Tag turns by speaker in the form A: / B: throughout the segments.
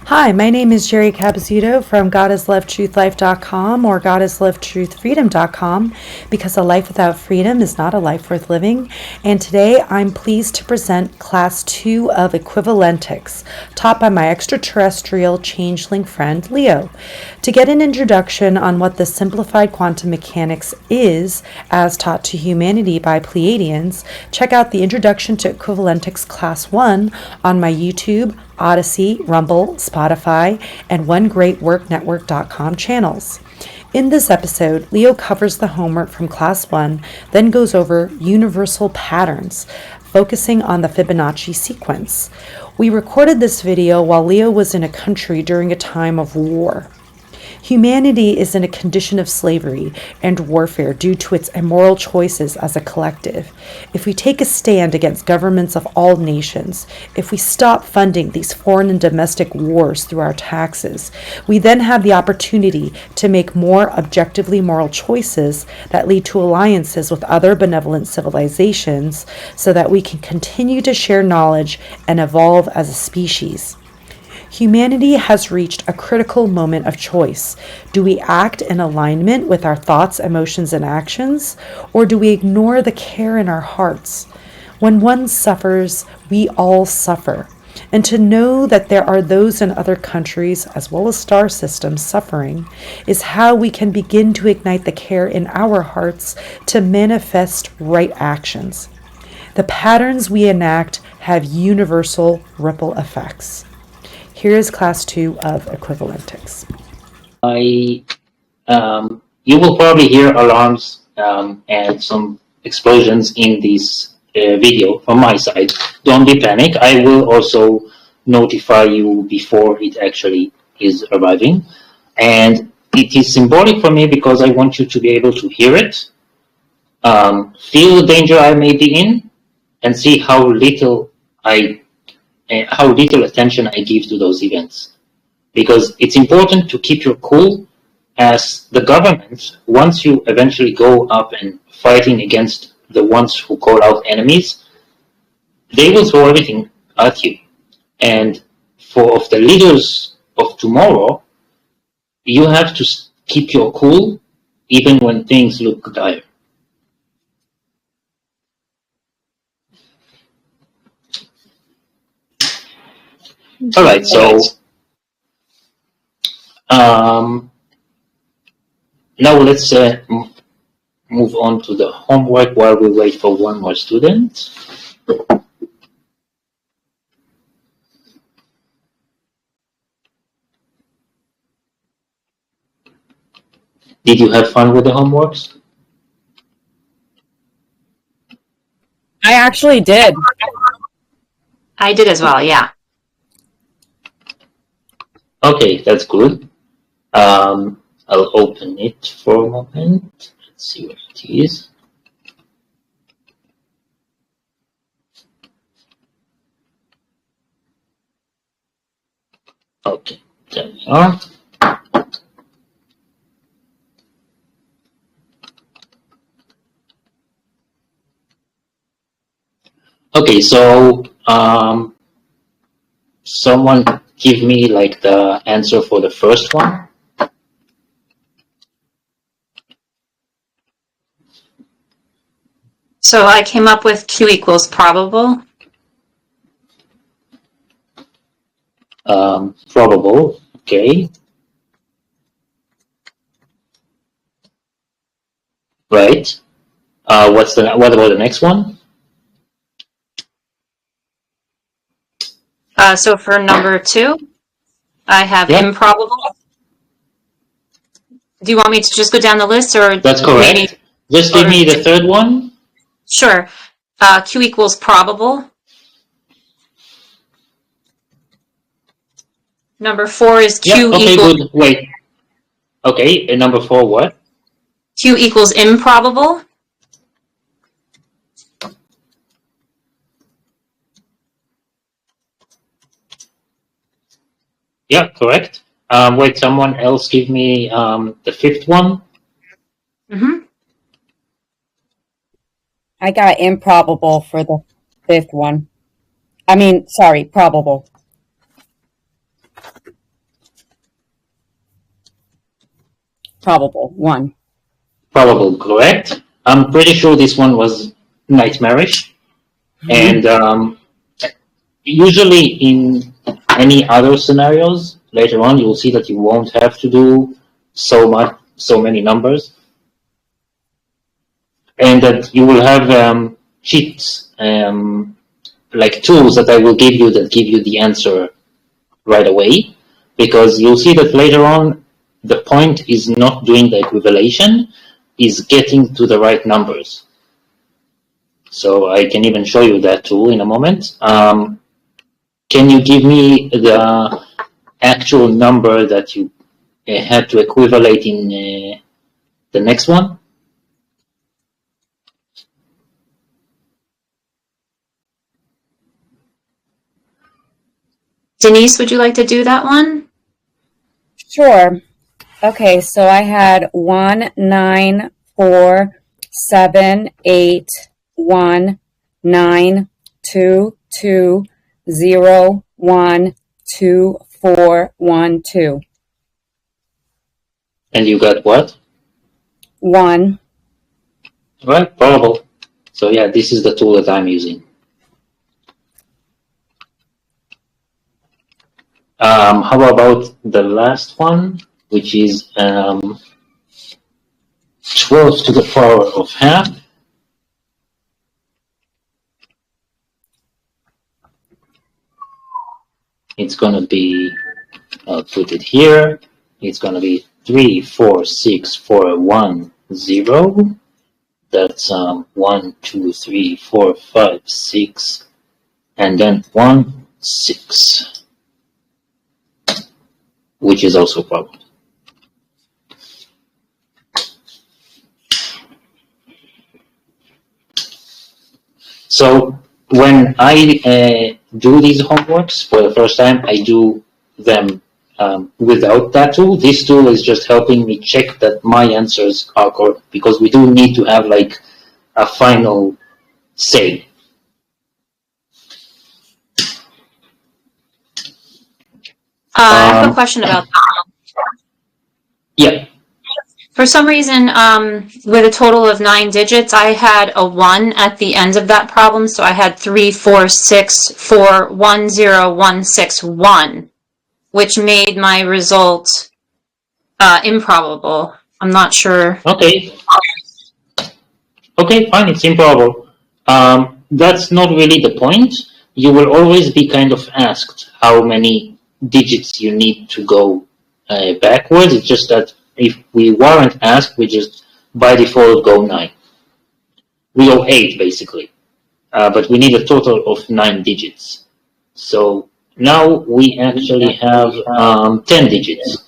A: Hi, my name is Jerry Capizito from GodIsLoveTruthLife.com or GodIsLoveTruthFreedom.com, because a life without freedom is not a life worth living. And today I'm pleased to present Class 2 of Equivalentics, taught by my extraterrestrial changeling friend Leo. To get an introduction on what the simplified quantum mechanics is, as taught to humanity by Pleiadeans, check out the Introduction to Equivalentics Class 1 on my YouTube, Odysee, Rumble, Spotify, and OneGreatWorkNetwork.com channels. In this episode, Leo covers the homework from Class 1, then goes over universal patterns, focusing on the Fibonacci sequence. We recorded this video while Leo was in a country during a time of war. Humanity is in a condition of slavery and warfare due to its immoral choices as a collective. If we take a stand against governments of all nations, if we stop funding these foreign and domestic wars through our taxes, we then have the opportunity to make more objectively moral choices that lead to alliances with other benevolent civilizations so that we can continue to share knowledge and evolve as a species. Humanity has reached a critical moment of choice. Do we act in alignment with our thoughts, emotions, and actions, or do we ignore the care in our hearts? When one suffers, we all suffer. And to know that there are those in other countries, as well as star systems, suffering, is how we can begin to ignite the care in our hearts to manifest right actions. The patterns we enact have universal ripple effects. Here is Class 2 of Equivalentics.
B: You will probably hear alarms and some explosions in this video from my side. Don't be panic. I will also notify you before it actually is arriving. And it is symbolic for me because I want you to be able to hear it, feel the danger I may be in, and see how little attention I give to those events. Because it's important to keep your cool, as the government, once you eventually go up and fighting against the ones who call out enemies, they will throw everything at you. And for the leaders of tomorrow, you have to keep your cool even when things look dire. All right, so now let's move on to the homework while we wait for one more student. Did you have fun with the homeworks?
C: I actually did.
D: I did as well, yeah.
B: Okay, that's good. I'll open it for a moment. Let's see what it is. Okay, there we are. Okay, so someone give me like the answer for the first one.
D: So I came up with Q equals probable.
B: Probable, okay. Right. What about the next one?
D: So for number 2, I have improbable. Do you want me to just go down the list, or
B: that's correct? Just give me the third one.
D: Sure. Q equals probable. Number 4 is Q
B: okay,
D: equals...
B: good. Wait. Okay, and number 4 what?
D: Q equals improbable.
B: Yeah, correct. Wait, someone else give me the 5th one.
C: I got improbable for the 5th one. Probable. Probable, 1.
B: Probable, correct. I'm pretty sure this one was nightmarish. And usually in any other scenarios, later on, you will see that you won't have to do so many numbers. And that you will have cheats, like tools that I will give you that give you the answer right away. Because you'll see that later on, the point is not doing the equivalation, is getting to the right numbers. So I can even show you that tool in a moment. Can you give me the actual number that you had to equivalate in the next one?
D: Denise, would you like to do that one?
C: Sure. Okay, so I had 1, 9, 4, 7, 8, 1, 9, 2, 2, 0, 1, 2, 4, 1, 2.
B: And you got what?
C: 1.
B: Right, probable. So yeah, this is the tool that I'm using. How about the last one, which is 12 to the power of half? It's going to be, I'll put it here, it's going to be 3, 4, 6, 4, 1, 0. That's 1, 2, 3, 4, 5, 6, and then 1, 6. Which is also probable. So when I do these homeworks for the first time, I do them without that tool. This tool is just helping me check that my answers are correct, because we do need to have like a final say.
D: I have a question about that.
B: Yeah.
D: For some reason, with a total of 9 digits, I had a 1 at the end of that problem, so I had 3, 4, 6, 4, 1, 0, 1, 6, 1, which made my result improbable. I'm not sure.
B: Okay. Okay, fine, it's improbable. That's not really the point. You will always be kind of asked how many digits you need to go backwards. It's just that if we weren't asked, we just by default go 9. We go 8 basically, but we need a total of 9 digits. So now we actually have 10 digits.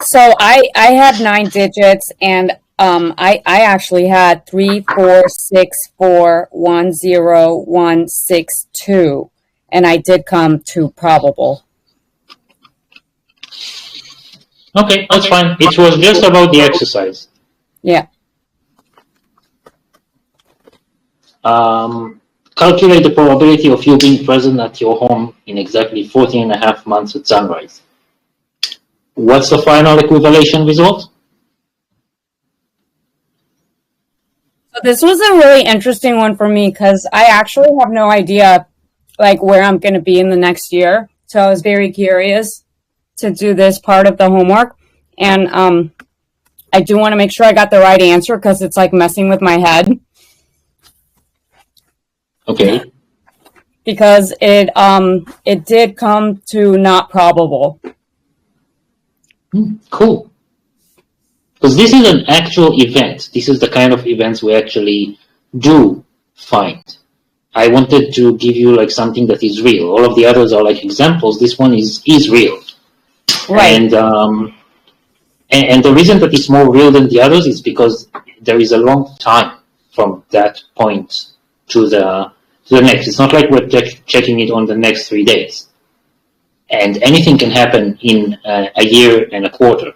C: So I had 9 digits, and I actually had 3, 4, 6, 4, 1, 0, 1, 6, 2, and I did come to probable.
B: Okay, that's fine. It was just about the exercise.
C: Yeah.
B: Calculate the probability of you being present at your home in exactly 14.5 months at sunrise. What's the final equivalation result?
C: So this was a really interesting one for me because I actually have no idea like where I'm going to be in the next year. So I was very curious to do this part of the homework. And I do want to make sure I got the right answer because it's like messing with my head.
B: Okay.
C: Because it did come to not probable.
B: Cool. Because this is an actual event. This is the kind of events we actually do find. I wanted to give you like something that is real. All of the others are like examples. This one is real.
C: Right.
B: And the reason that it's more real than the others is because there is a long time from that point to the next. It's not like we're checking it on the next 3 days. And anything can happen in a year and a quarter.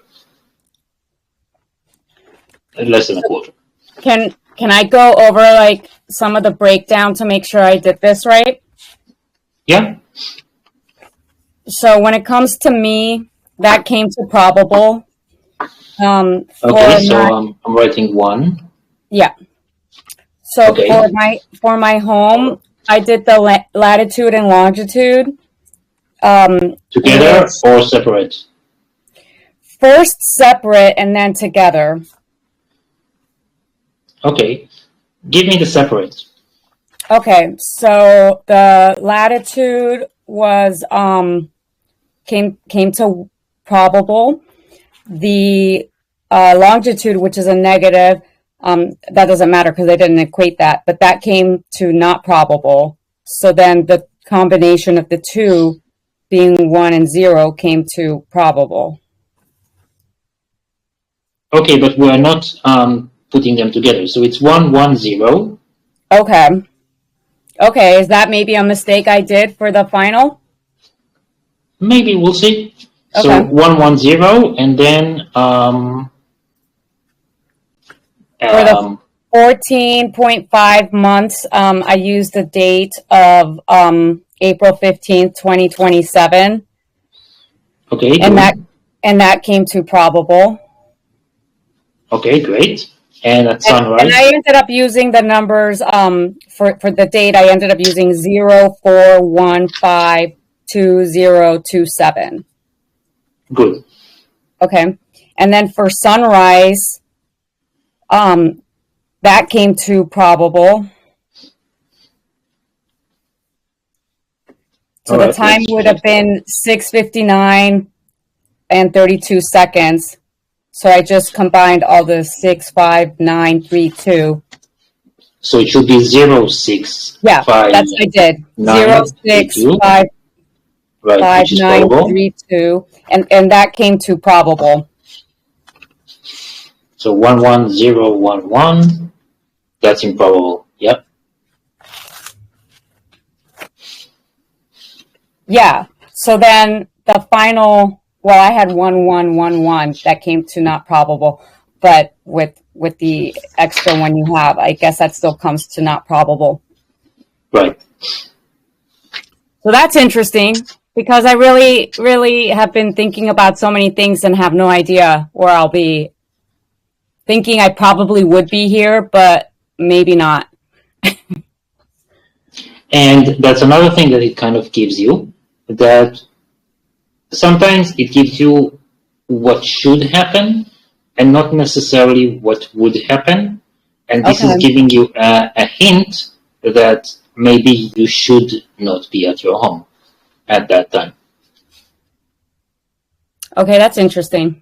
B: Less than a quarter.
C: Can I go over like some of the breakdown to make sure I did this right?
B: Yeah.
C: So when it comes to me, that came to probable.
B: Okay, so I'm writing 1.
C: Yeah. So
B: Okay.
C: for my home, I did the latitude and longitude.
B: Together or separate?
C: First separate and then together.
B: Okay. Give me the separate.
C: Okay, so the latitude was came to probable. The longitude, which is a negative, that doesn't matter because they didn't equate that, but that came to not probable. So then the combination of the two, being 1 and 0, came to probable.
B: Okay, but we're not putting them together. So it's 1, 1, 0.
C: Okay. Okay, is that maybe a mistake I did for the final?
B: Maybe, we'll see.
C: Okay.
B: So 1, 1, 0, and then
C: For the 14.5 months, I used the date of April 15th, 2027.
B: Okay,
C: and that came to probable.
B: Okay, great. And at sunrise?
C: And I ended up using the numbers for the date. I ended up using 04152027.
B: Good.
C: Okay. And then for sunrise, that came to probable. So the time would have been 6:59 and 32 seconds. So I just combined all the 6, 5, 9, 3, 2.
B: So it should be 0, 6,
C: yeah,
B: 5.
C: That's what I did.
B: 9,
C: 0, 6,
B: 3, 2.
C: 5,
B: Right,
C: 5, 9,
B: probable.
C: 3, 2. And that came to probable.
B: So 1, 1, 0, 1, 1. That's improbable. Yep.
C: Yeah. So then the final, well, I had 1, 1, 1, 1 that came to not probable, but with the extra one you have, I guess that still comes to not probable.
B: Right.
C: So that's interesting because I really, really have been thinking about so many things and have no idea where I'll be. Thinking I probably would be here, but maybe not.
B: And that's another thing that it kind of gives you, that sometimes it gives you what should happen and not necessarily what would happen. And this is giving you a hint that maybe you should not be at your home at that time.
C: Okay, that's interesting.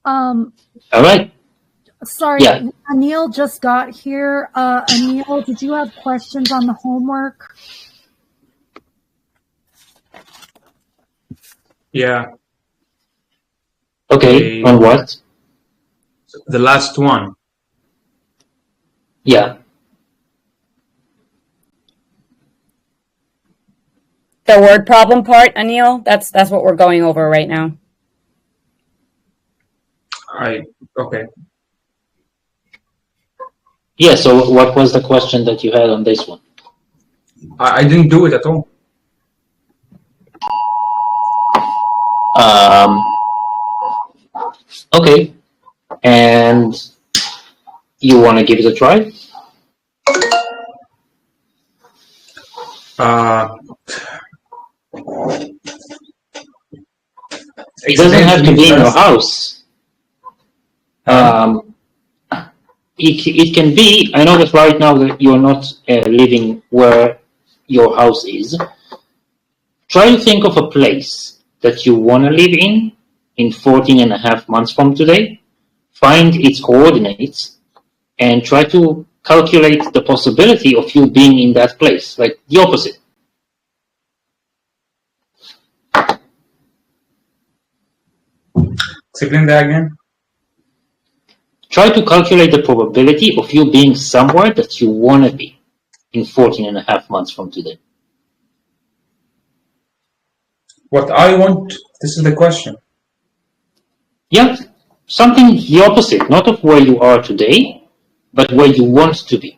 B: All right.
A: Sorry, yeah. Anil just got here. Anil, did you have questions on the homework?
E: Yeah.
B: Okay, on what?
E: The last one.
B: Yeah.
C: The word problem part, Anil, that's what we're going over right now.
E: Okay.
B: Yeah, so what was the question that you had on this one?
E: I didn't do it at all.
B: Okay. And you want to give it a try? It doesn't have to be in your house. It can be, I know that right now that you're not living where your house is. Try to think of a place that you want to live in 14 and a half months from today. Find its coordinates and try to calculate the possibility of you being in that place, like the opposite.
E: Explain that again.
B: Try to calculate the probability of you being somewhere that you want to be in 14 and a half months from today.
E: What I want, this is the question.
B: Yeah, something the opposite, not of where you are today, but where you want to be.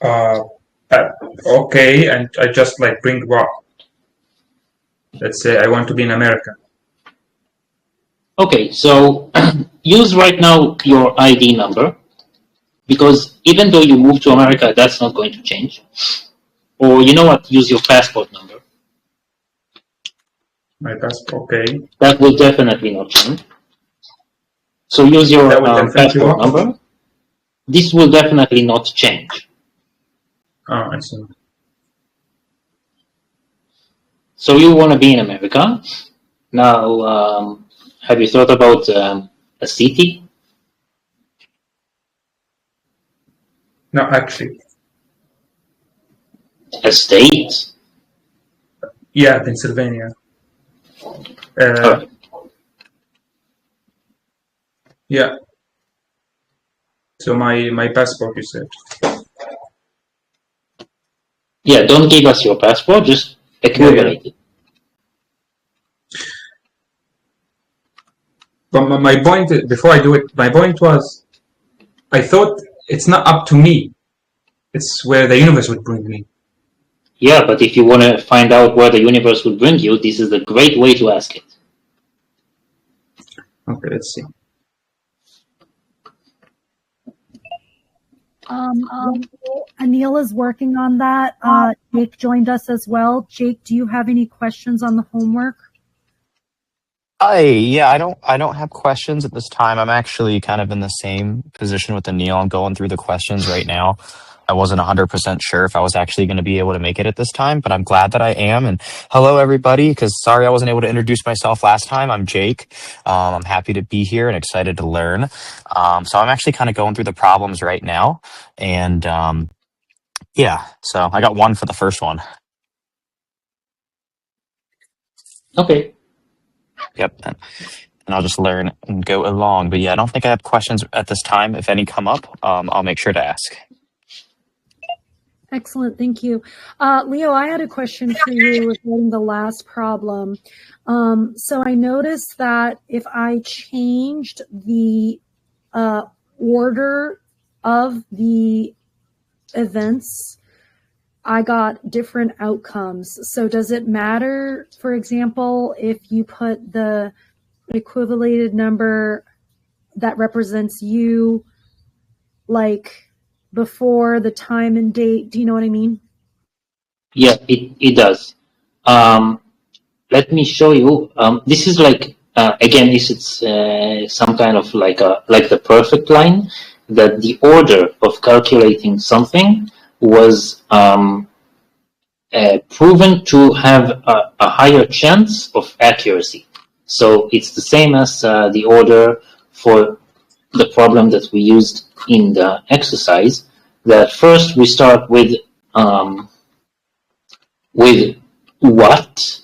E: Uh, okay, and I just like bring what? Let's say I want to be in America.
B: Okay, so use right now your ID number, because even though you move to America, that's not going to change. Or you know what? Use your passport number.
E: My passport. Okay.
B: That will definitely not change. So use your
E: That will definitely
B: passport
E: what?
B: number. This will definitely not change.
E: Oh, I see.
B: So you want to be in America. Now, have you thought about a city?
E: No, actually,
B: A state?
E: yeah, Pennsylvania.
B: Alright.
E: Yeah. So my passport, you said.
B: Yeah, don't give us your passport, just equivalent it.
E: But my point, before I do it, my point was, I thought it's not up to me. It's where the universe would bring me.
B: Yeah, but if you want to find out where the universe will bring you, this is a great way to ask it.
E: Okay, let's see.
A: Anil is working on that. Jake joined us as well. Jake, do you have any questions on the homework?
F: Yeah, I don't have questions at this time. I'm actually kind of in the same position with Anil. I'm going through the questions right now. I wasn't 100% sure if I was actually going to be able to make it at this time, but I'm glad that I am. And hello, everybody, because sorry I wasn't able to introduce myself last time. I'm Jake. I'm happy to be here and excited to learn. So I'm actually kind of going through the problems right now. And yeah, so I got one for the first one.
B: Okay.
F: Yep. And I'll just learn and go along. But yeah, I don't think I have questions at this time. If any come up, I'll make sure to ask.
A: Excellent, thank you. Leo, I had a question for you regarding the last problem. So I noticed that if I changed the order of the events, I got different outcomes. So does it matter, for example, if you put the equivalated number that represents you, like before the time and date? Do you know what I mean?
B: Yeah, it does. Let me show you. This is like again, this is some kind of like the perfect line, that the order of calculating something was proven to have a higher chance of accuracy. So it's the same as the order for the problem that we used in the exercise. That first we start with what,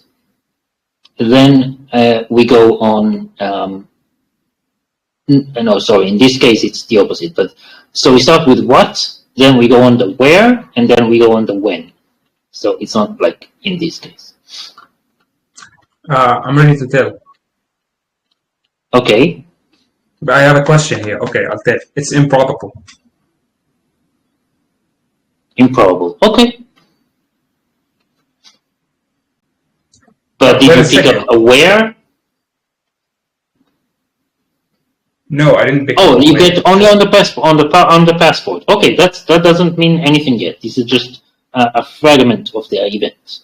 B: then we go on. No, sorry. In this case, it's the opposite. But so we start with what, then we go on the where, and then we go on the when. So it's not like in this case.
E: I'm ready to tell.
B: Okay.
E: But I have a question here. Okay, I'll tell. It's improbable.
B: Improbable. Okay. But did you pick up a where?
E: No, I didn't pick
B: up. Oh, you
E: where.
B: get only on the passport. On the passport. Okay, that doesn't mean anything yet. This is just a fragment of the event.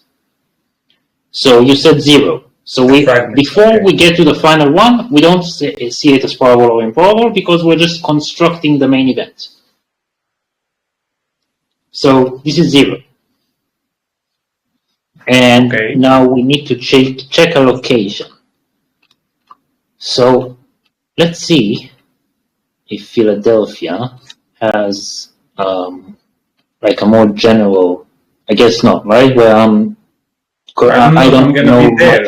B: So you said 0. So before we get to the final one, we don't see it as probable or improbable, because we're just constructing the main event. So this is 0. And now we need to check a location. So let's see if Philadelphia has like a more general. I guess not, right? Where I don't know much.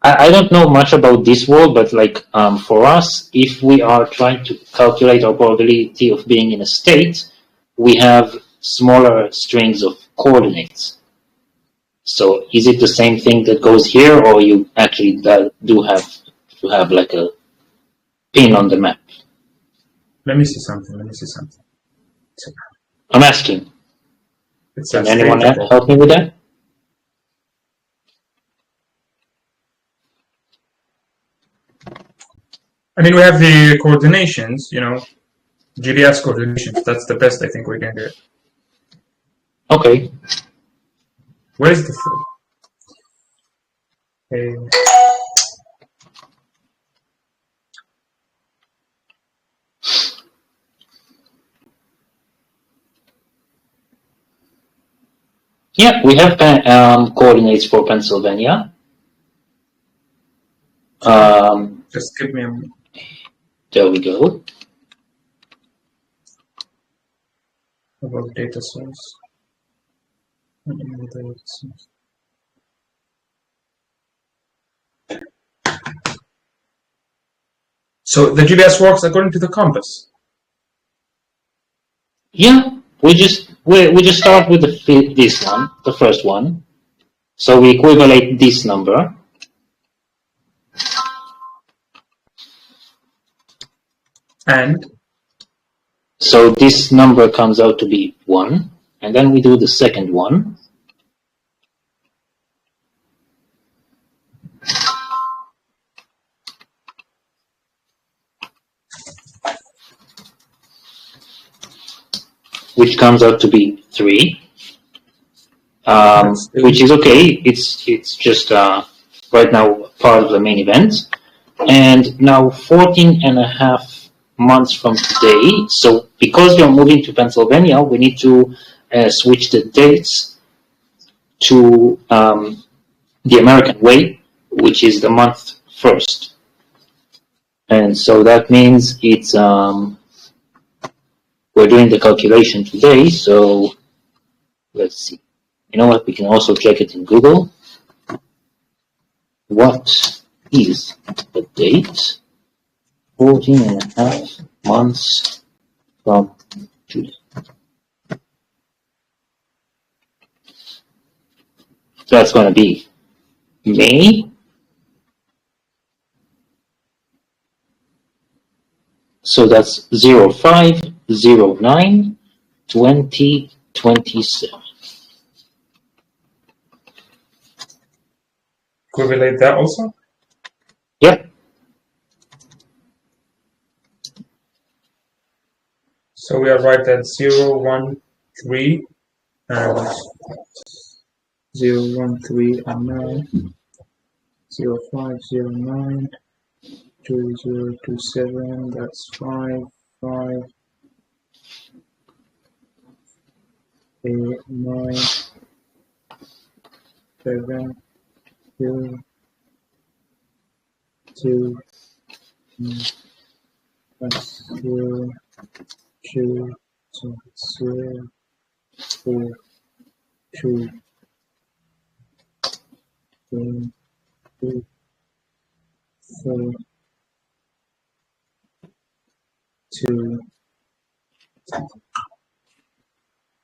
B: I don't know much about this world, but like for us, if we are trying to calculate our probability of being in a state, we have smaller strings of coordinates. So is it the same thing that goes here, or you actually do have to have like a pin on the map?
E: Let me see something.
B: I'm asking.
E: It's
B: Can
E: a
B: anyone
E: state of
B: help me with that?
E: I mean, we have the coordinations, you know, GBS coordinations. That's the best I think we can get.
B: Okay.
E: Where is the
B: Yeah, we have coordinates for Pennsylvania.
E: just give me a moment.
B: There we go.
E: About data source. So the GBS works according to the compass.
B: Yeah, we just start with this one, the first one. So we equivalent this number.
E: And
B: So this number comes out to be 1. And then we do the second one. Which comes out to be 3. Which is okay. It's just right now part of the main event. And now 14 and a half months from today. So because you're moving to Pennsylvania, we need to switch the dates to the American way, which is the month first. And so that means it's we're doing the calculation today. So let's see. You know what? We can also check it in Google. What is the date? 14 and a half months from today. So that's going to be May. So that's 05/09/2027.
E: equivalent that also.
B: Yep.
E: So we are right at 0, 1, 3, and 0, 1, 3, and 9, 0, 5, 0, 9, 2, 0, 2, 7, that's 5, 5, 8, 9, 7, 2, 2, that's 0, 2, 0, 4, 2, 3, 2, 4, 2,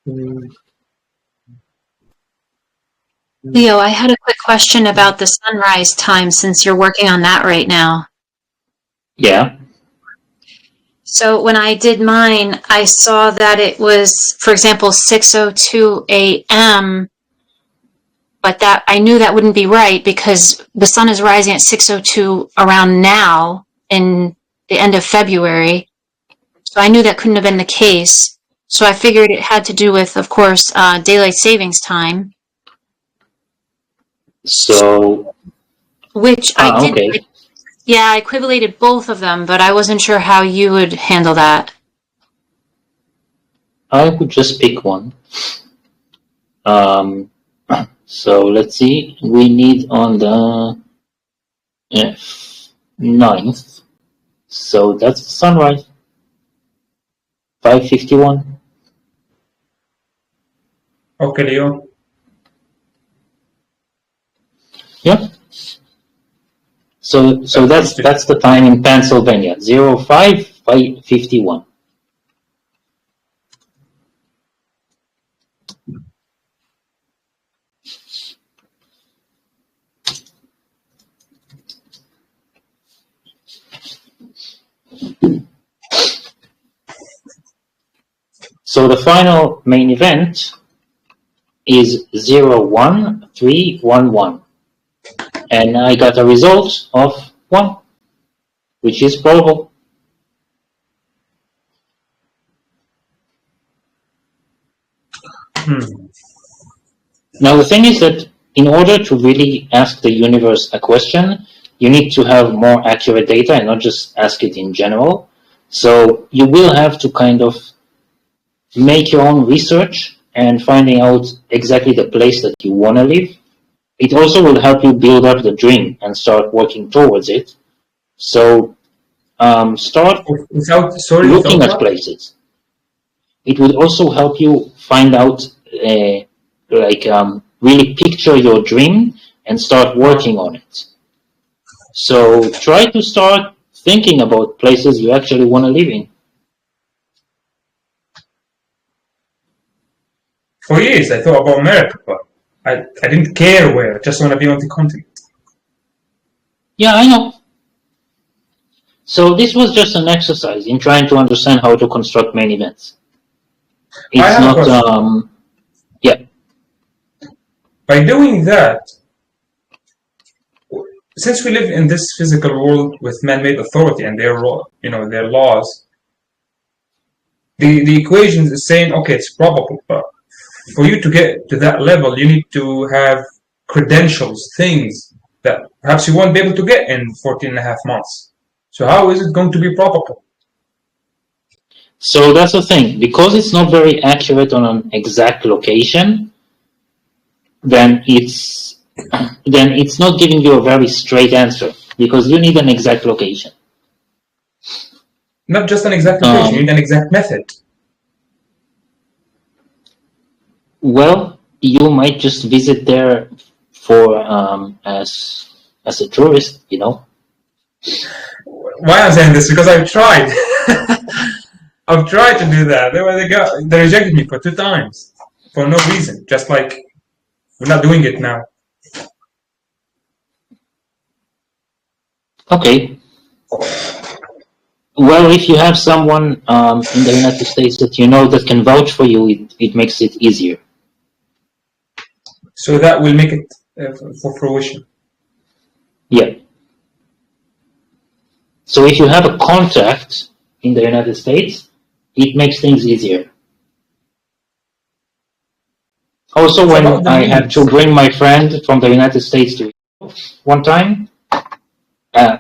E: 3.
D: Leo, I had a quick question about the sunrise time since you're working on that right now.
B: Yeah.
D: So when I did mine, I saw that it was, for example, 6:02 a.m., but that I knew that wouldn't be right because the sun is rising at 6:02 around now in the end of February. So I knew that couldn't have been the case. So I figured it had to do with, of course, daylight savings time.
B: So.
D: Which I did.
B: Okay.
D: Yeah, I equivalated both of them, but I wasn't sure how you would handle that.
B: I would just pick one. So let's see. We need on the 9th. So that's sunrise. 5:51.
E: Okay, Leo.
B: Yeah. So that's the time in Pennsylvania. 05/51. So the final main event is 01311. And I got a result of 1, which is probable. Now the thing is that in order to really ask the universe a question, you need to have more accurate data and not just ask it in general. So you will have to kind of make your own research and finding out exactly the place that you want to live. It also will help you build up the dream and start working towards it. So start looking at places. It would also help you find out, really picture your dream and start working on it. So try to start thinking about places you actually want to live in.
E: For years, I thought about America, but I didn't care where. I just want to be on the continent.
B: Yeah, I know. So this was just an exercise in trying to understand how to construct main events. It's not, yeah.
E: By doing that, since we live in this physical world with man-made authority and their laws, the equation is saying, okay, it's probable, but for you to get to that level, you need to have credentials, things that perhaps you won't be able to get in 14 and a half months. So how is it going to be probable?
B: So that's the thing. Because it's not very accurate on an exact location, then it's not giving you a very straight answer, because you need an exact location.
E: Not just an exact location, you need an exact method.
B: Well, you might just visit there for as a tourist, you know.
E: Why I'm saying this? Because I've tried. I've tried to do that. They rejected me for 2 times for no reason. Just like we're not doing it now.
B: Okay. Well, if you have someone in the United States that you know that can vouch for you, it makes it easier.
E: So that will make it for fruition.
B: Yeah. So if you have a contact in the United States, it makes things easier. Also, when I had to bring my friend from the United States to one time,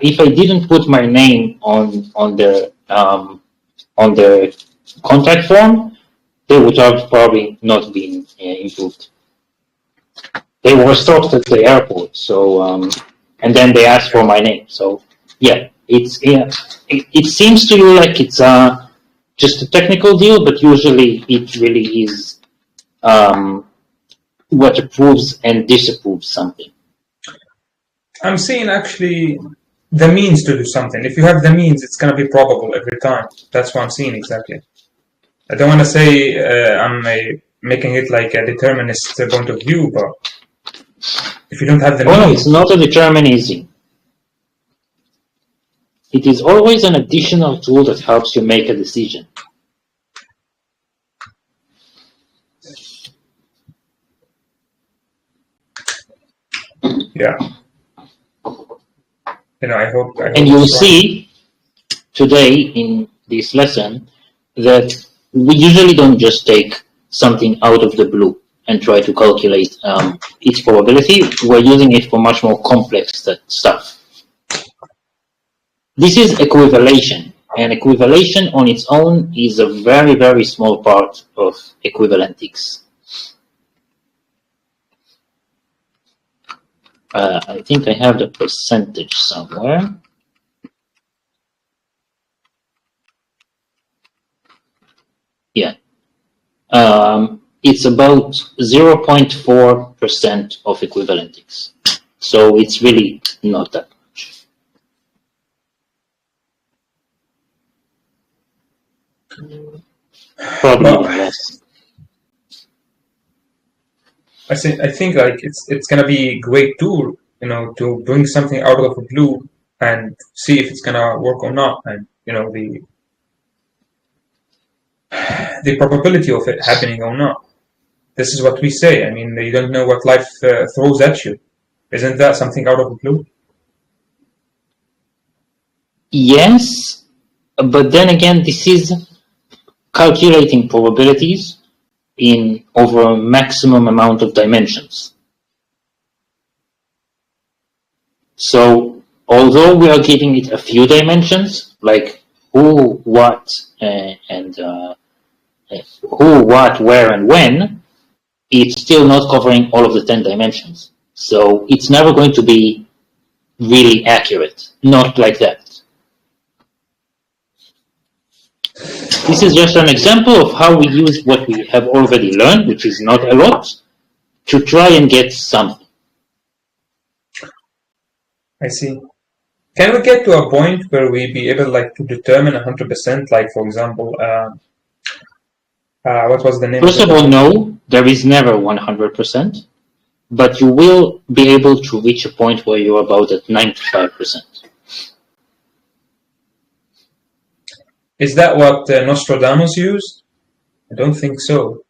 B: if I didn't put my name on the contact form, they would have probably not been improved. They were stopped at the airport, so and then they asked for my name. So yeah, it seems to you like it's just a technical deal, but usually it really is what approves and disapproves something.
E: I'm seeing actually the means to do something. If you have the means, it's going to be probable every time. That's what I'm seeing exactly. I don't want to say I'm making it like a determinist point of view, but if you don't have the means...
B: no, it's not a determinism. It is always an additional tool that helps you make a decision.
E: Yeah. I hope
B: and you'll see today in this lesson that we usually don't just take something out of the blue and try to calculate its probability. We're using it for much more complex stuff. This is equivalation, and equivalation on its own is a very, very small part of equivalentics. I think I have the percentage somewhere. Yeah. It's about 0.4% of equivalentics. So it's really not that much. Probably even less.
E: I think like it's gonna be a great tool, to bring something out of the blue and see if it's gonna work or not. And the probability of it happening or not. This is what we say. I mean, you don't know what life throws at you. Isn't that something out of the blue?
B: Yes, but then again, this is calculating probabilities in over a maximum amount of dimensions. So, although we are giving it a few dimensions, like who, what, who, what, where, and when, it's still not covering all of the 10 dimensions. So, it's never going to be really accurate. Not like that. This is just an example of how we use what we have already learned, which is not a lot, to try and get something.
E: I see. Can we get to a point where we be able to determine 100%, like for example, what was the name?
B: First of all, no, there is never 100%, but you will be able to reach a point where you're about at 95%.
E: Is that what Nostradamus used? I don't think so.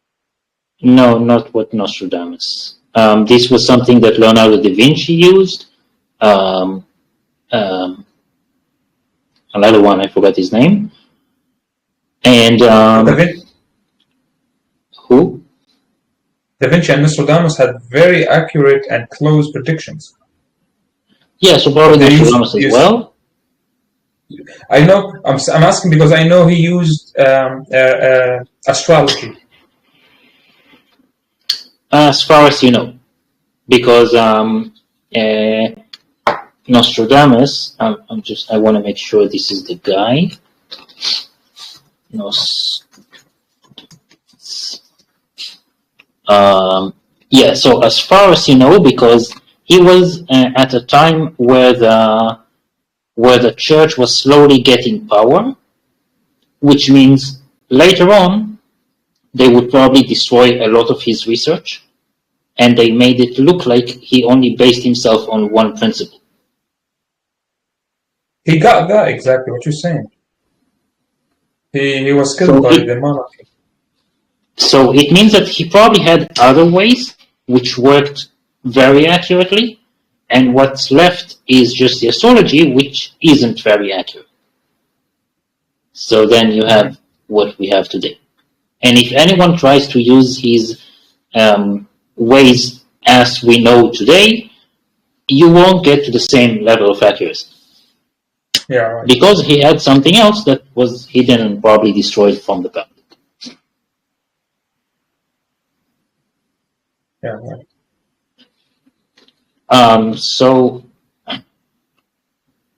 B: No, not what Nostradamus. This was something that Leonardo da Vinci used. Another one, I forgot his name. And who?
E: Da Vinci and Nostradamus had very accurate and close predictions.
B: Yeah, so probably Nostradamus as well.
E: I know. I'm asking because I know he used astrology.
B: As far as you know, because Nostradamus. I want to make sure this is the guy. Yeah. So as far as you know, because he was at a time where the church was slowly getting power, which means later on they would probably destroy a lot of his research, and they made it look like he only based himself on one principle.
E: He got that exactly what you're saying. He was killed by the monarchy.
B: So it means that he probably had other ways which worked very accurately, and what's left is just the astrology, which isn't very accurate. So then you have what we have today. And if anyone tries to use his ways as we know today, you won't get to the same level of accuracy.
E: Yeah, right.
B: Because he had something else that was hidden and probably destroyed from the public.
E: Yeah, right.
B: So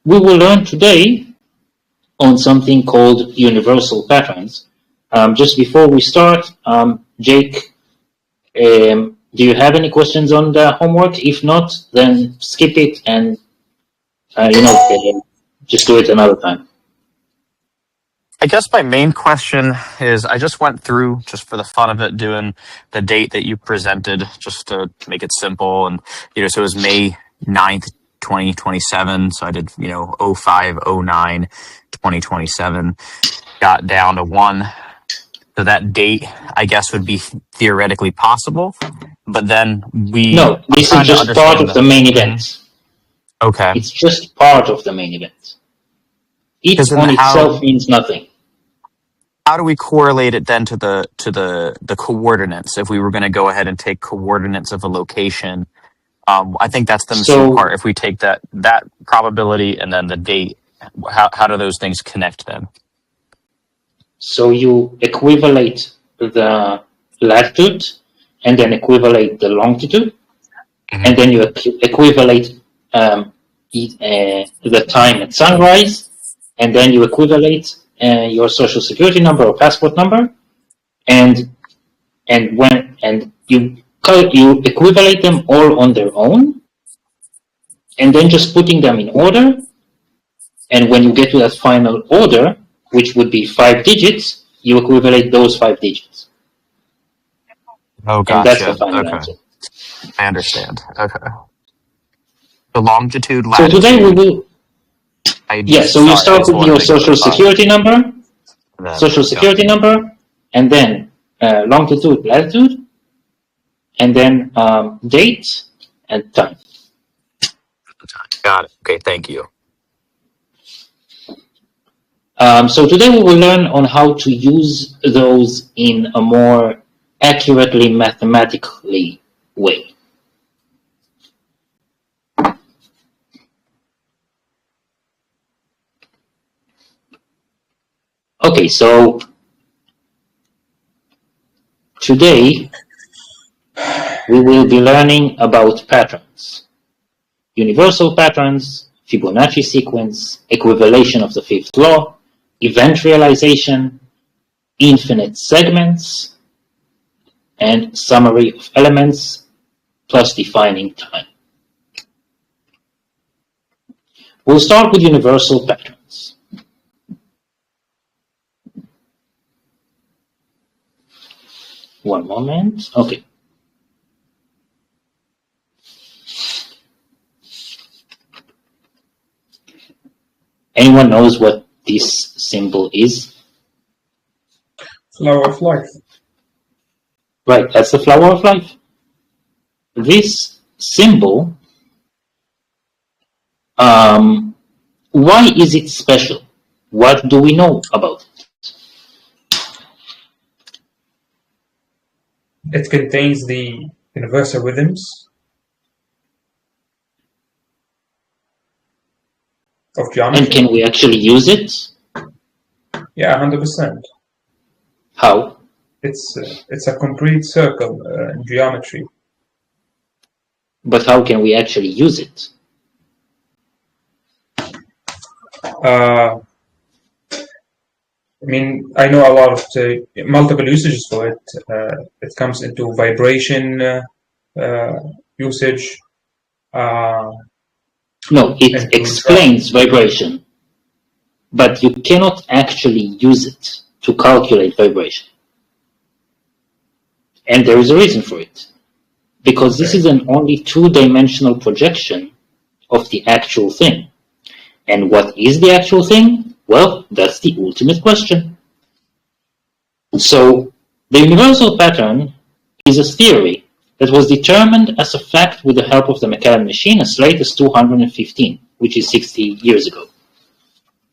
B: we will learn today on something called universal patterns. Just before we start, Jake, do you have any questions on the homework? If not, then skip it and just do it another time.
F: I guess my main question is, I just went through, just for the fun of it, doing the date that you presented, just to make it simple. And, so it was May 9th, 2027. So I did, 05, 09, 2027, got down to 1. So that date, I guess, would be theoretically possible. But then
B: No, this is just part of the main event.
F: Okay.
B: It's just part of the main event. It on itself means nothing.
F: How do we correlate it then to the coordinates? If we were going to go ahead and take coordinates of a location, I think that's the missing part. If we take that probability and then the date, how do those things connect then?
B: So you equivalate the latitude and then equivalate the longitude, and then you equivalate the time at sunrise, and then you equivalate your social security number or passport number, and you equivalate them all on their own, and then just putting them in order. And when you get to that final order, which would be 5 digits, you equivalate those 5 digits.
F: Oh, gotcha.
B: And that's the final answer.
F: I understand. Okay. The longitude, latitude.
B: So today we will. You start with your social security number, and then longitude, latitude, and then date and time.
F: Got it. Okay, thank you.
B: So today we will learn on how to use those in a more accurately mathematically way. Okay, so today we will be learning about patterns. Universal patterns, Fibonacci sequence, equivalation of the fifth law, event realization, infinite segments, and summary of elements, plus defining time. We'll start with universal patterns. One moment. Okay. Anyone knows what this symbol is?
E: Flower of life.
B: Right, that's the flower of life. This symbol, why is it special? What do we know about it?
E: It contains the universal rhythms of geometry.
B: And can we actually use it?
E: Yeah, 100%.
B: How?
E: It's a complete circle in geometry.
B: But how can we actually use it?
E: I mean, I know a lot of multiple usages for it. It comes into vibration usage.
B: No, it explains vibration, but you cannot actually use it to calculate vibration. And there is a reason for it. Because this is an only two-dimensional projection of the actual thing. And what is the actual thing? Well, that's the ultimate question. So, the universal pattern is a theory that was determined as a fact with the help of the Maclaurin machine as late as 215, which is 60 years ago.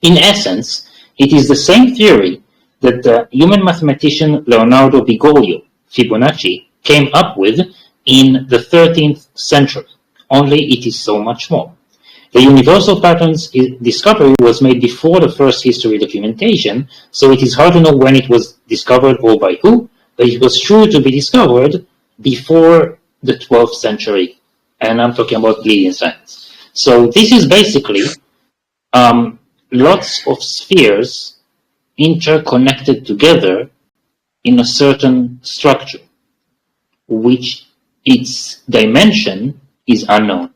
B: In essence, it is the same theory that the human mathematician Leonardo Bigoglio, Fibonacci, came up with in the 13th century, only it is so much more. The universal patterns discovery was made before the first history documentation, so it is hard to know when it was discovered or by who, but it was sure to be discovered before the 12th century, and I'm talking about Pleiadean science. So this is basically lots of spheres interconnected together in a certain structure, which its dimension is unknown.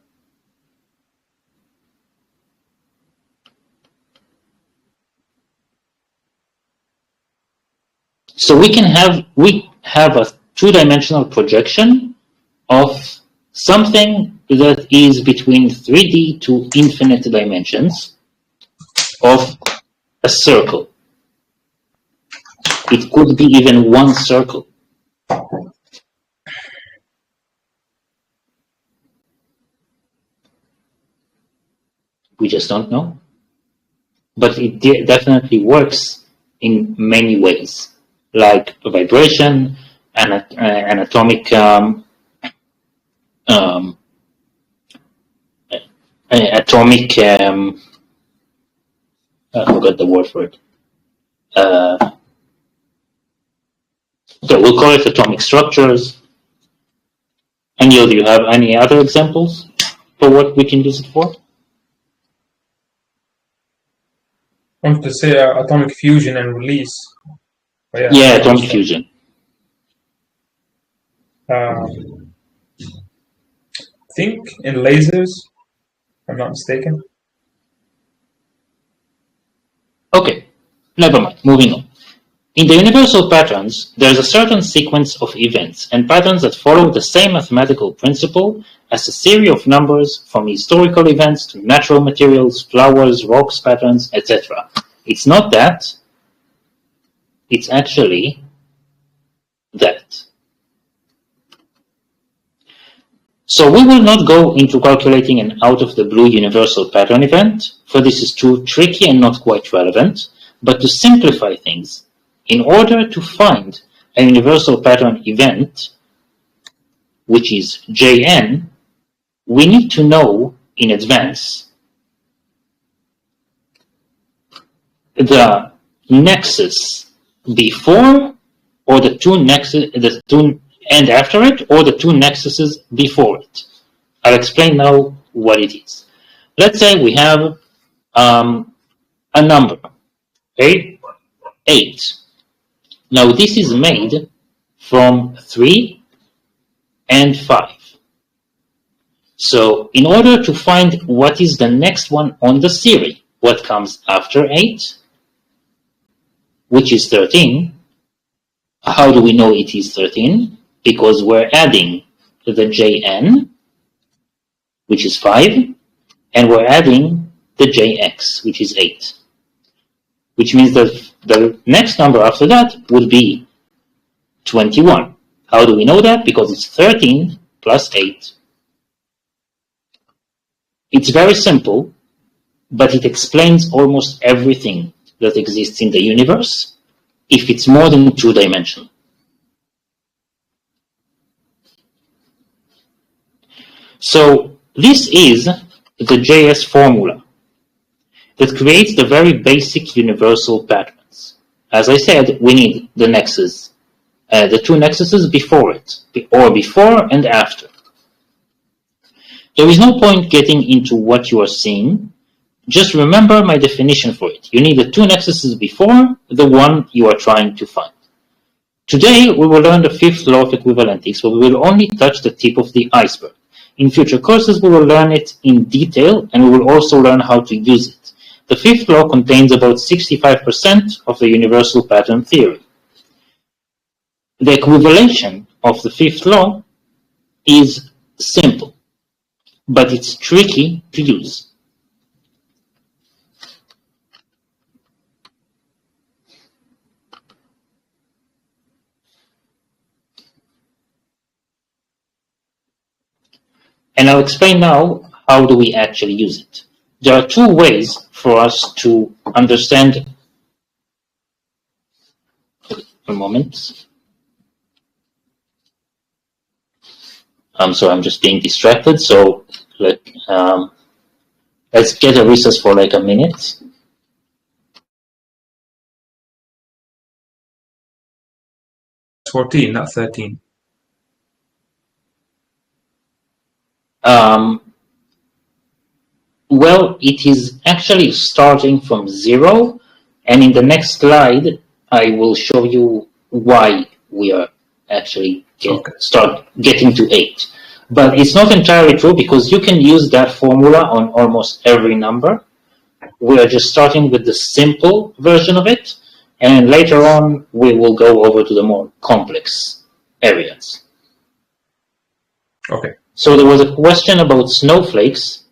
B: So we have a two-dimensional projection of something that is between 3D to infinite dimensions of a circle. It could be even one circle. We just don't know. But it definitely works in many ways, like vibration, atomic I forgot the word for it. Okay, we'll call it atomic structures. And do you have any other examples for what we can use it for?
E: I want to say atomic fusion and release.
B: Yeah, atomic fusion.
E: I think in lasers, if I'm not mistaken.
B: Okay, never mind, moving on. In the universal patterns, there is a certain sequence of events and patterns that follow the same mathematical principle as a series of numbers from historical events to natural materials, flowers, rocks patterns, etc. It's not that. It's actually So we will not go into calculating an out-of-the-blue universal pattern event, for this is too tricky and not quite relevant, but to simplify things, in order to find a universal pattern event, which is Jn, we need to know in advance the nexus before, or the two and after it, or the two nexuses before it. I'll explain now what it is. Let's say we have a number, okay? 8. Now this is made from 3 and 5. So in order to find what is the next one on the series, what comes after 8, which is 13, how do we know it is 13? Because we're adding the Jn, which is 5, and we're adding the Jx, which is 8. Which means that the next number after that would be 21. How do we know that? Because it's 13 plus 8. It's very simple, but it explains almost everything that exists in the universe if it's more than two-dimensional. So this is the JS formula that creates the very basic universal patterns. As I said, we need the nexus, the two nexuses before it, or before and after. There is no point getting into what you are seeing. Just remember my definition for it. You need the two nexuses before the one you are trying to find. Today, we will learn the fifth law of equivalentics, but we will only touch the tip of the iceberg. In future courses, we will learn it in detail, and we will also learn how to use it. The fifth law contains about 65% of the universal pattern theory. The equivalation of the fifth law is simple, but it's tricky to use. And I'll explain now how do we actually use it. There are two ways for us to understand. A moment. I'm sorry, I'm just being distracted. So let's get a recess for like a minute.
E: 14, not 13.
B: Well, it is actually starting from 0, and in the next slide, I will show you why we are actually start getting to 8. But it's not entirely true, because you can use that formula on almost every number. We are just starting with the simple version of it, and later on, we will go over to the more complex areas.
E: Okay.
B: So there was a question about snowflakes.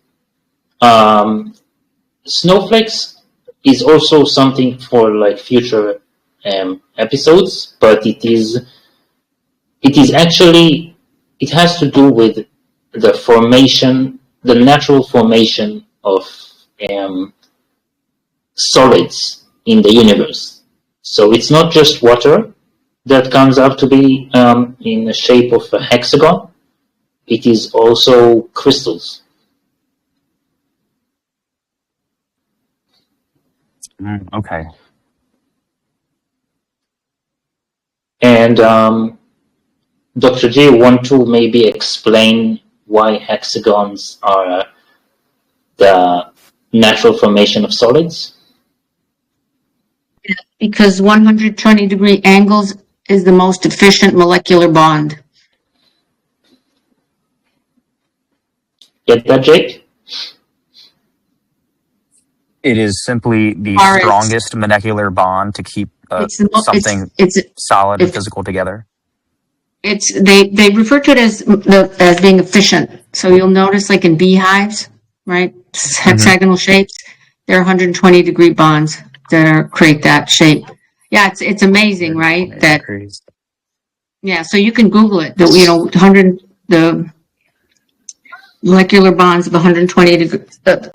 B: Snowflakes is also something for like future episodes, but it has to do with the formation, the natural formation of solids in the universe. So it's not just water that comes up to be in the shape of a hexagon. It is also crystals.
F: Okay.
B: And Dr. J, want to maybe explain why hexagons are the natural formation of solids?
G: Because 120-degree angles is the most efficient molecular bond.
B: Get that, Jake?
F: It is simply the
G: Or
F: strongest molecular bond to keep something solid and physical together.
G: They refer to it as being efficient. So you'll notice, like in beehives, right? Hexagonal shapes. There are 120-degree bonds that create that shape. Yeah, it's amazing, right? That
F: Crazy.
G: yeah. So you can Google it. The molecular bonds of 120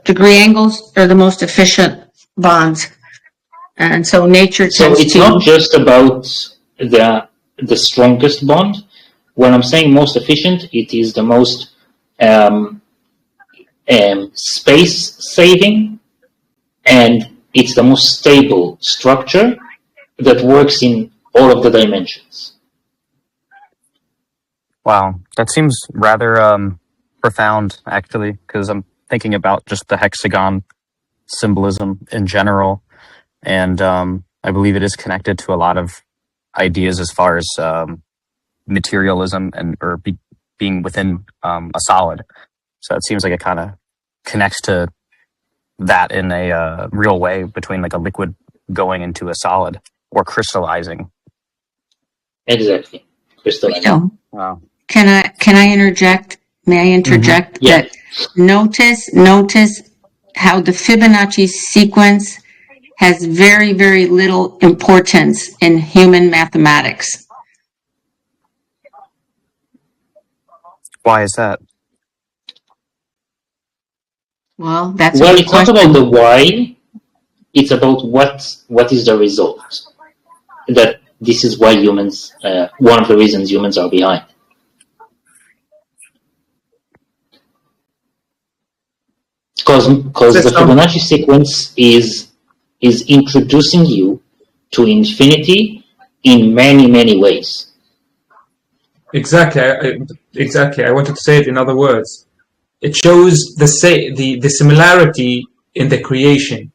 G: degree angles are the most efficient bonds. And so nature
B: So
G: tends
B: it's
G: to...
B: not just about the strongest bond. When I'm saying most efficient, it is the most space saving, and it's the most stable structure that works in all of the dimensions.
F: Wow, that seems rather profound, actually, because I'm thinking about just the hexagon symbolism in general, and I believe it is connected to a lot of ideas as far as materialism and being within a solid. So it seems like it kind of connects to that in a real way between like a liquid going into a solid or crystallizing.
B: Exactly. Crystalline.
G: Rito,
F: Wow.
G: can I interject? May I interject?
B: Yeah.
G: That notice how the Fibonacci sequence has very, very little importance in human mathematics.
F: Why is that?
G: Well, that's a
B: Well,
G: good
B: it's not
G: question.
B: about the why, it's about what is the result. That this is why humans, one of the reasons humans are behind. Because the Fibonacci sequence is introducing you to infinity in many, many ways.
E: Exactly. Exactly. I wanted to say it in other words. It shows the similarity in the creation.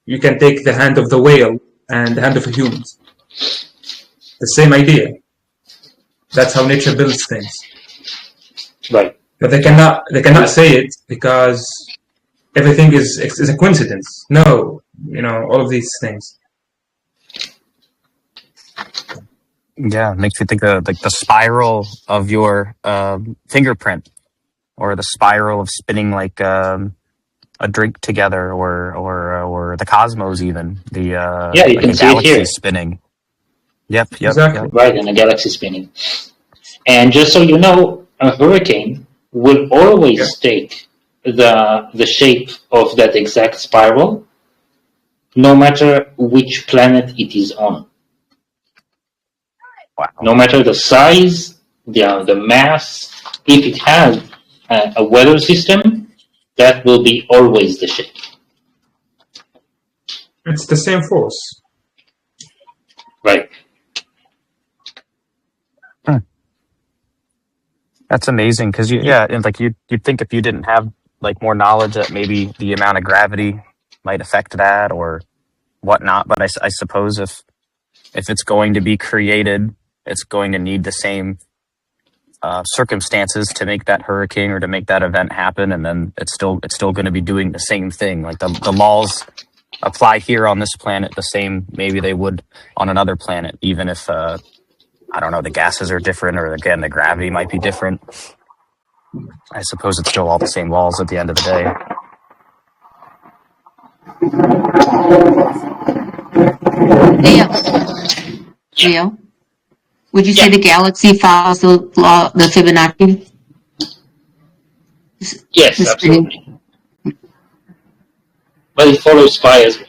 E: You can take the hand of the whale and the hand of a human. The same idea. That's how nature builds things.
B: Right.
E: But they cannot say it because everything is a coincidence. No, all of these things.
F: Yeah, it makes me think of like the spiral of your fingerprint, or the spiral of spinning like a drink together, or the cosmos, even the
B: Yeah, you
F: like
B: can
F: a
B: see it
F: galaxy
B: here.
F: spinning. Yep.
E: Exactly.
B: Right, and a galaxy spinning. And just so you know, a hurricane will always take the shape of that exact spiral, no matter which planet it is on.
F: Wow.
B: No matter the size, the mass, if it has a weather system, that will be always the shape.
E: It's the same force.
B: Right.
F: That's amazing, because and like you'd think if you didn't have like more knowledge that maybe the amount of gravity might affect that or whatnot. But I suppose if it's going to be created, it's going to need the same circumstances to make that hurricane or to make that event happen, and then it's still going to be doing the same thing. Like the laws apply here on this planet the same maybe they would on another planet, even if I don't know, the gases are different, or again the gravity might be different. I suppose it's still all the same laws at the end of the day.
G: Leo, would you say the galaxy follows the law, the Fibonacci?
B: Yes, absolutely. But it follows pi as well.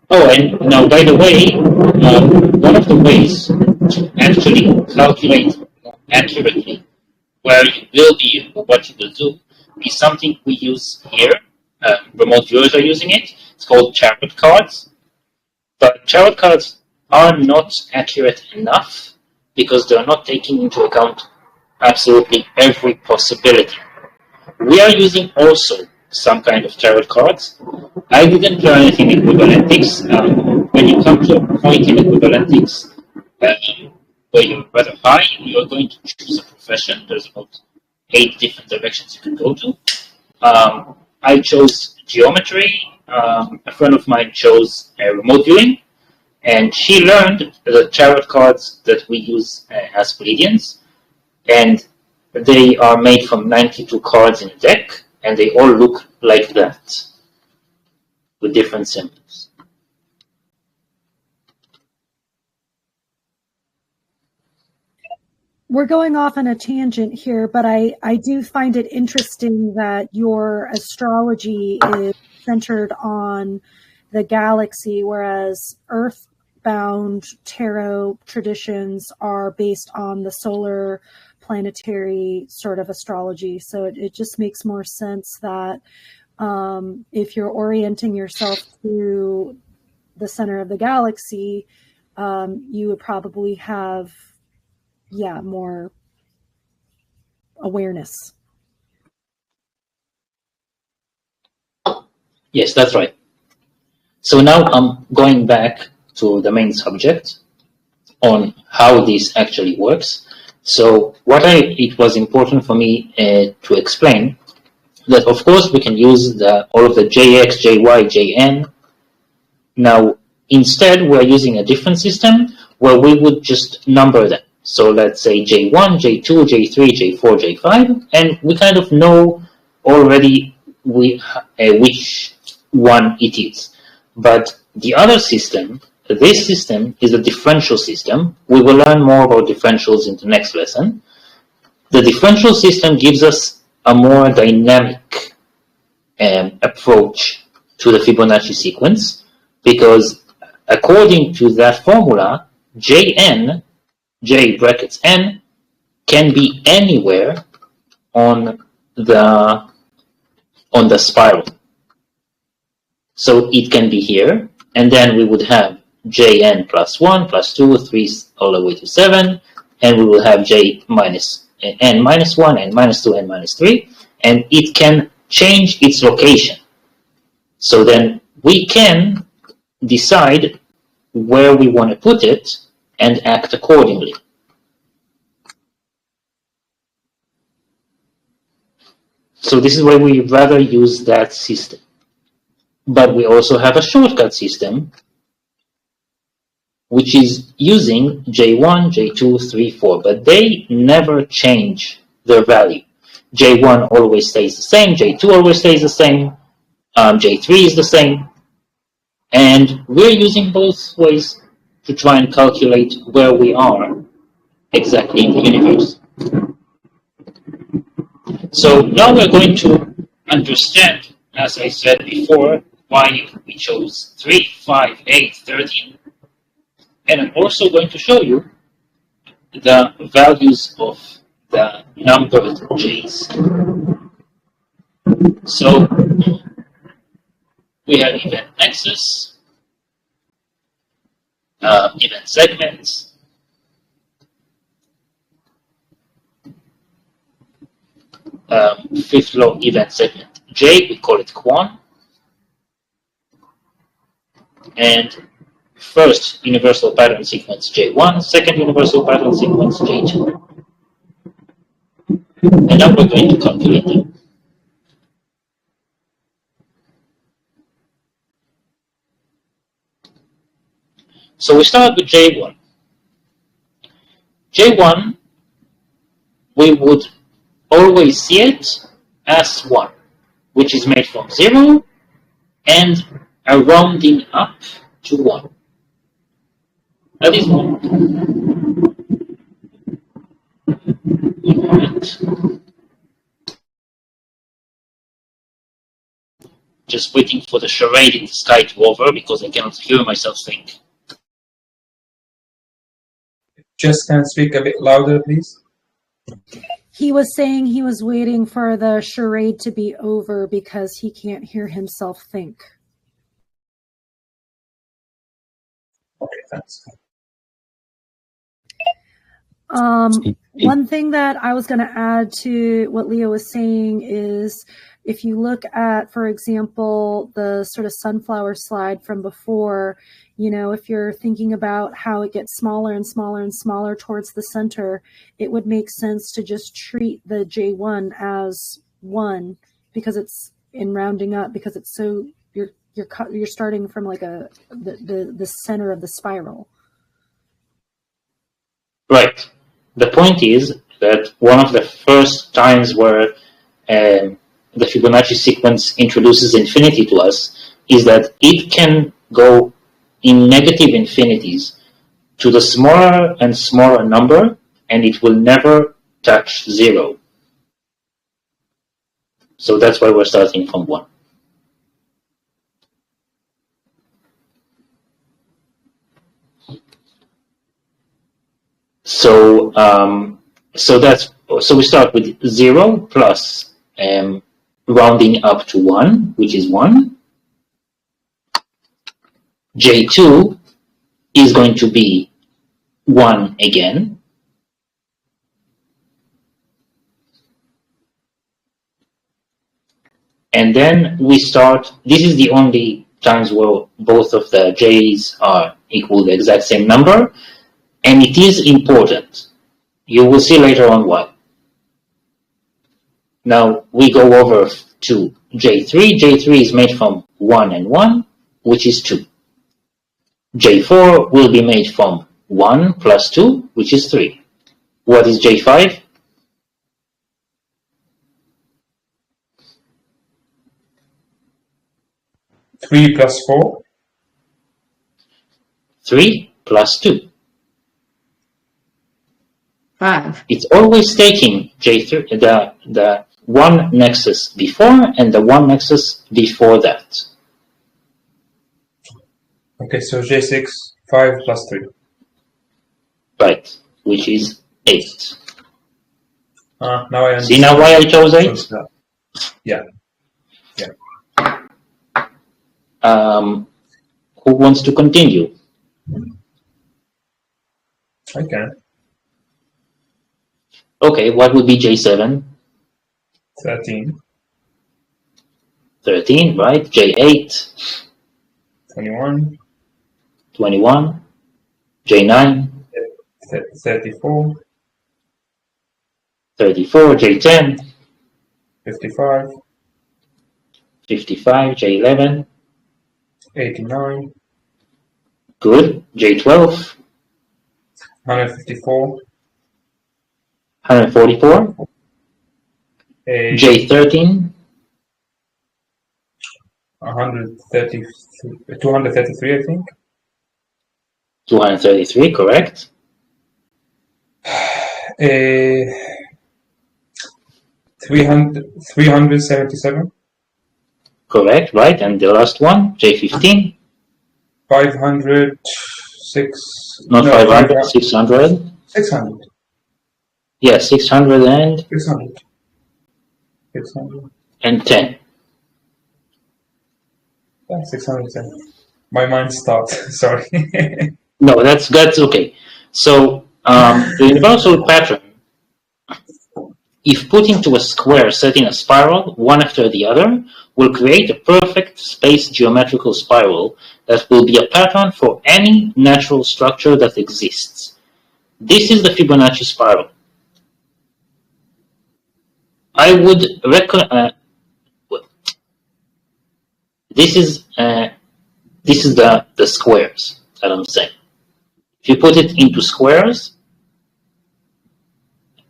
B: Oh, and now, by the way, one of the ways to actually calculate accurately where you will be or what you will do is something we use here. Remote viewers are using it. It's called tarot cards. But tarot cards are not accurate enough because they're not taking into account absolutely every possibility. We are using also some kind of tarot cards. I didn't learn anything in Equivalentics. When you come to a point in Equivalentics where you're rather high, you're going to choose a profession. There's about 8 different directions you can go to. I chose geometry. A friend of mine chose remote viewing, and she learned the tarot cards that we use as Pleiadeans, and they are made from 92 cards in a deck, and they all look like that, with different symbols.
A: we're going off on a tangent here, but I do find it interesting that your astrology is centered on the galaxy, whereas earthbound tarot traditions are based on the solar planetary sort of astrology. So it just makes more sense that if you're orienting yourself to the center of the galaxy, you would probably have more awareness.
B: Yes, that's right. So now I'm going back to the main subject on how this actually works. So it was important for me to explain that, of course, we can use all of the JX, JY, JN. Now, instead, we're using a different system where we would just number them. So let's say J1, J2, J3, J4, J5, and we kind of know already which one it is. But the other system, this system is a differential system. We will learn more about differentials in the next lesson. The differential system gives us a more dynamic approach to the Fibonacci sequence, because according to that formula, Jn, J brackets N, can be anywhere on the spiral. So it can be here, and then we would have Jn plus 1, plus 2, 3, all the way to 7, and we will have J minus N minus 1, N minus 2, N minus 3, and it can change its location. So then we can decide where we want to put it and act accordingly. So this is why we rather use that system. But we also have a shortcut system, which is using J1, J2, 3, 4, but they never change their value. J1 always stays the same, J2 always stays the same, J3 is the same, and we're using both ways to try and calculate where we are exactly in the universe. So now we're going to understand, as I said before, why we chose 3, 5, 8, 13. And I'm also going to show you the values of the numbered J's. So we have event nexus, event segments, fifth law event segment J, we call it Quan, and first universal pattern sequence J1, second universal pattern sequence J2. And now we're going to calculate them. So we start with J1. J1, we would always see it as 1, which is made from 0 and a rounding up to 1. That is 1. One moment. Just waiting for the charade in the sky to over because I cannot hear myself think.
E: Just can speak a bit louder, please.
A: He was saying he was waiting for the charade to be over because he can't hear himself think.
E: Okay, thanks.
A: One thing that I was going to add to what Leo was saying is if you look at, for example, the sort of sunflower slide from before, you know, if you're thinking about how it gets smaller and smaller and smaller towards the center, it would make sense to just treat the J1 as 1 because it's in rounding up, because it's so you're starting from like the center of the spiral.
B: Right. The point is that one of the first times where the Fibonacci sequence introduces infinity to us is that it can go in negative infinities to the smaller and smaller number and it will never touch 0. So that's why we're starting from 1. So we start with 0 plus rounding up to 1, which is 1. J2 is going to be 1 again. And then we start, this is the only times where both of the J's are equal the exact same number, and it is important. You will see later on why. Now we go over to J3. J3 is made from 1 and 1, which is 2. J4 will be made from 1 plus 2, which is 3. What is J5?
E: 3 plus 4.
B: 3 plus 2.
G: 5.
B: It's always taking J3, the one nexus before and the one nexus before that.
E: Okay, so J6, 5 plus 3.
B: Right, which is 8.
E: Now I understand.
B: See now why I chose 8?
E: So, yeah.
B: Who wants to continue?
E: I can.
B: Okay, what would be J7?
E: 13.
B: 13, right? J8?
E: 21.
B: 21. J9?
E: 34.
B: 34. J10?
E: 55.
B: 55. J11?
E: 89.
B: Good. J12?
E: 154.
B: 144. J13?
E: 233, I think.
B: 233, correct.
E: 377.
B: Correct, right. And the last one, J15?
E: 506.
B: Not
E: No,
B: 500, 600?
E: 600.
B: Yeah, 600 and
E: 600. 600.
B: 10.
E: Yeah, 610. My mind stopped. Sorry.
B: No, that's okay. So the universal pattern, if put into a square set in a spiral, one after the other, will create a perfect space geometrical spiral that will be a pattern for any natural structure that exists. This is the Fibonacci spiral. I would recommend. This is the squares that I'm saying. If you put it into squares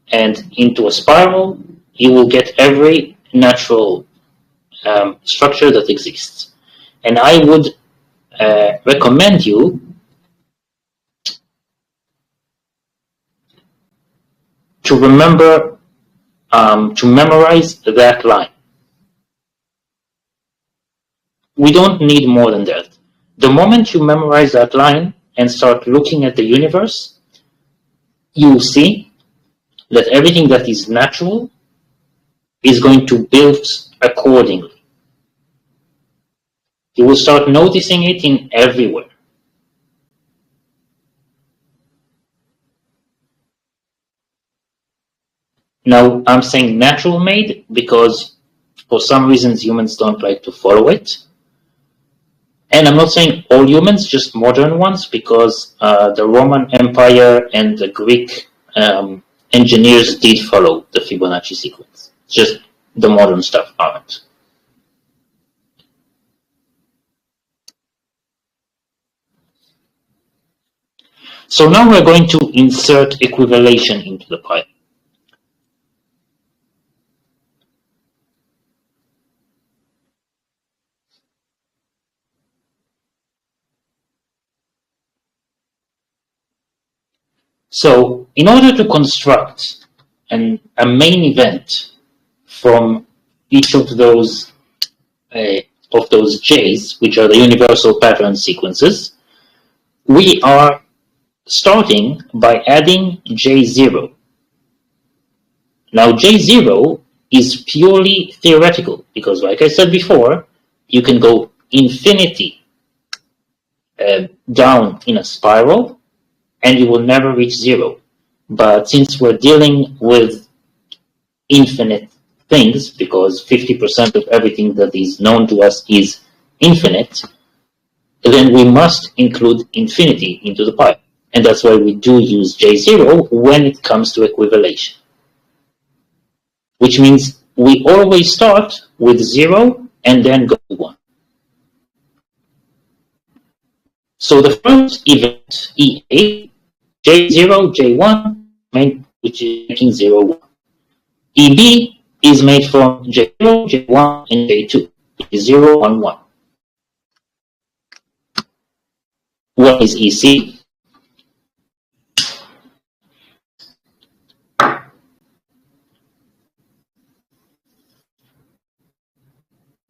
B: and into a spiral, you will get every natural structure that exists. And I would recommend you to remember, to memorize that line. We don't need more than that. The moment you memorize that line and start looking at the universe, you will see that everything that is natural is going to build accordingly. You will start noticing it in everywhere. Now, I'm saying natural made because for some reasons humans don't like to follow it. And I'm not saying all humans, just modern ones, because the Roman Empire and the Greek engineers did follow the Fibonacci sequence. Just the modern stuff aren't. So now we're going to insert equivalation into the pie. So in order to construct a main event from each of those J's, which are the universal pattern sequences, we are starting by adding J0. Now J0 is purely theoretical because, like I said before, you can go infinity down in a spiral and you will never reach zero. But since we're dealing with infinite things, because 50% of everything that is known to us is infinite, then we must include infinity into the pipe. And that's why we do use J0 when it comes to equivalation. Which means we always start with 0 and then go to 1. So the first event, EA, J0, J1, which is making 0, 1. EB is made from J0, J1, and J2, which is 0, 1, 1. What is EC?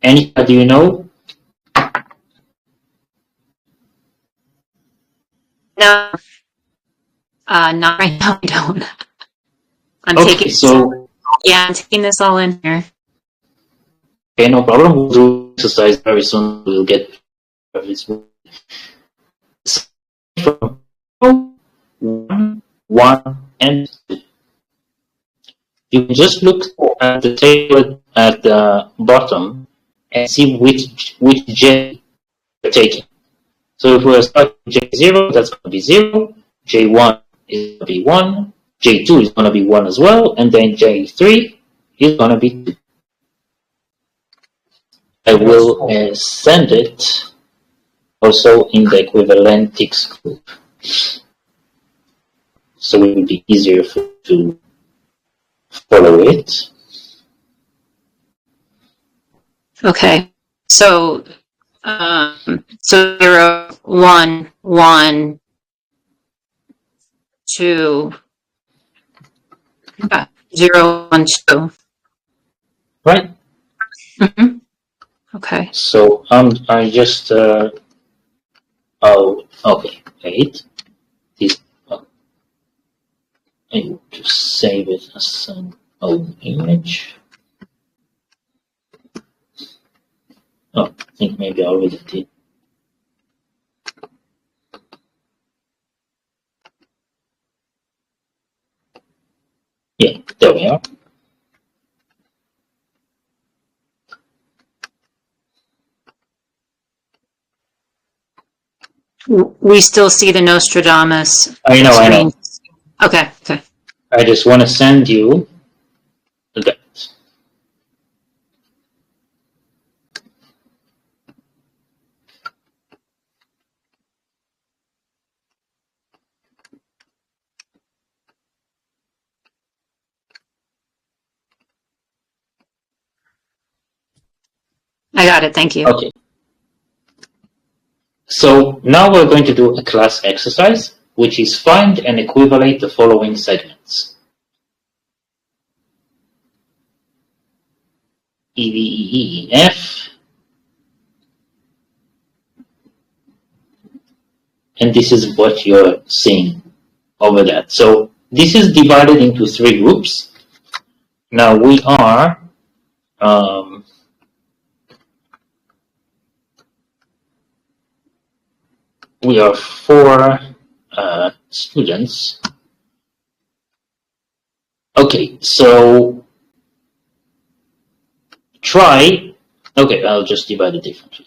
B: Anybody you know?
D: No, not right now. I don't. I'm
B: Okay,
D: taking.
B: so
D: Yeah, I'm taking this all in here.
B: okay, no problem. We'll do exercise very soon. We'll get from 1, 1, and 2. You can just look at the table at the bottom and see which J you're taking. So if we're starting J0, that's going to be 0. J1 is going to be 1. J2 is going to be 1 as well. And then J3 is going to be 2. I will send it also in the Equivalentics group. So it will be easier for you to follow it.
D: Okay, so 0, 1, 1, 2, 0, 1, 2.
B: Right?
D: Mm-hmm. Okay.
B: So I just okay, wait. This I need to save it as an old image. Oh, I think maybe I already did. Yeah, there we are.
D: We still see the Nostradamus.
B: I know.
D: Okay, okay.
B: I just want to send you that.
D: I got it, thank you.
B: Okay. So now we're going to do a class exercise, which is find and equivalate the following segments. E, V, E, E, F. And this is what you're seeing over that. So this is divided into 3 groups. Now we are we are 4 students. Okay, so try. Okay, I'll just divide it differently.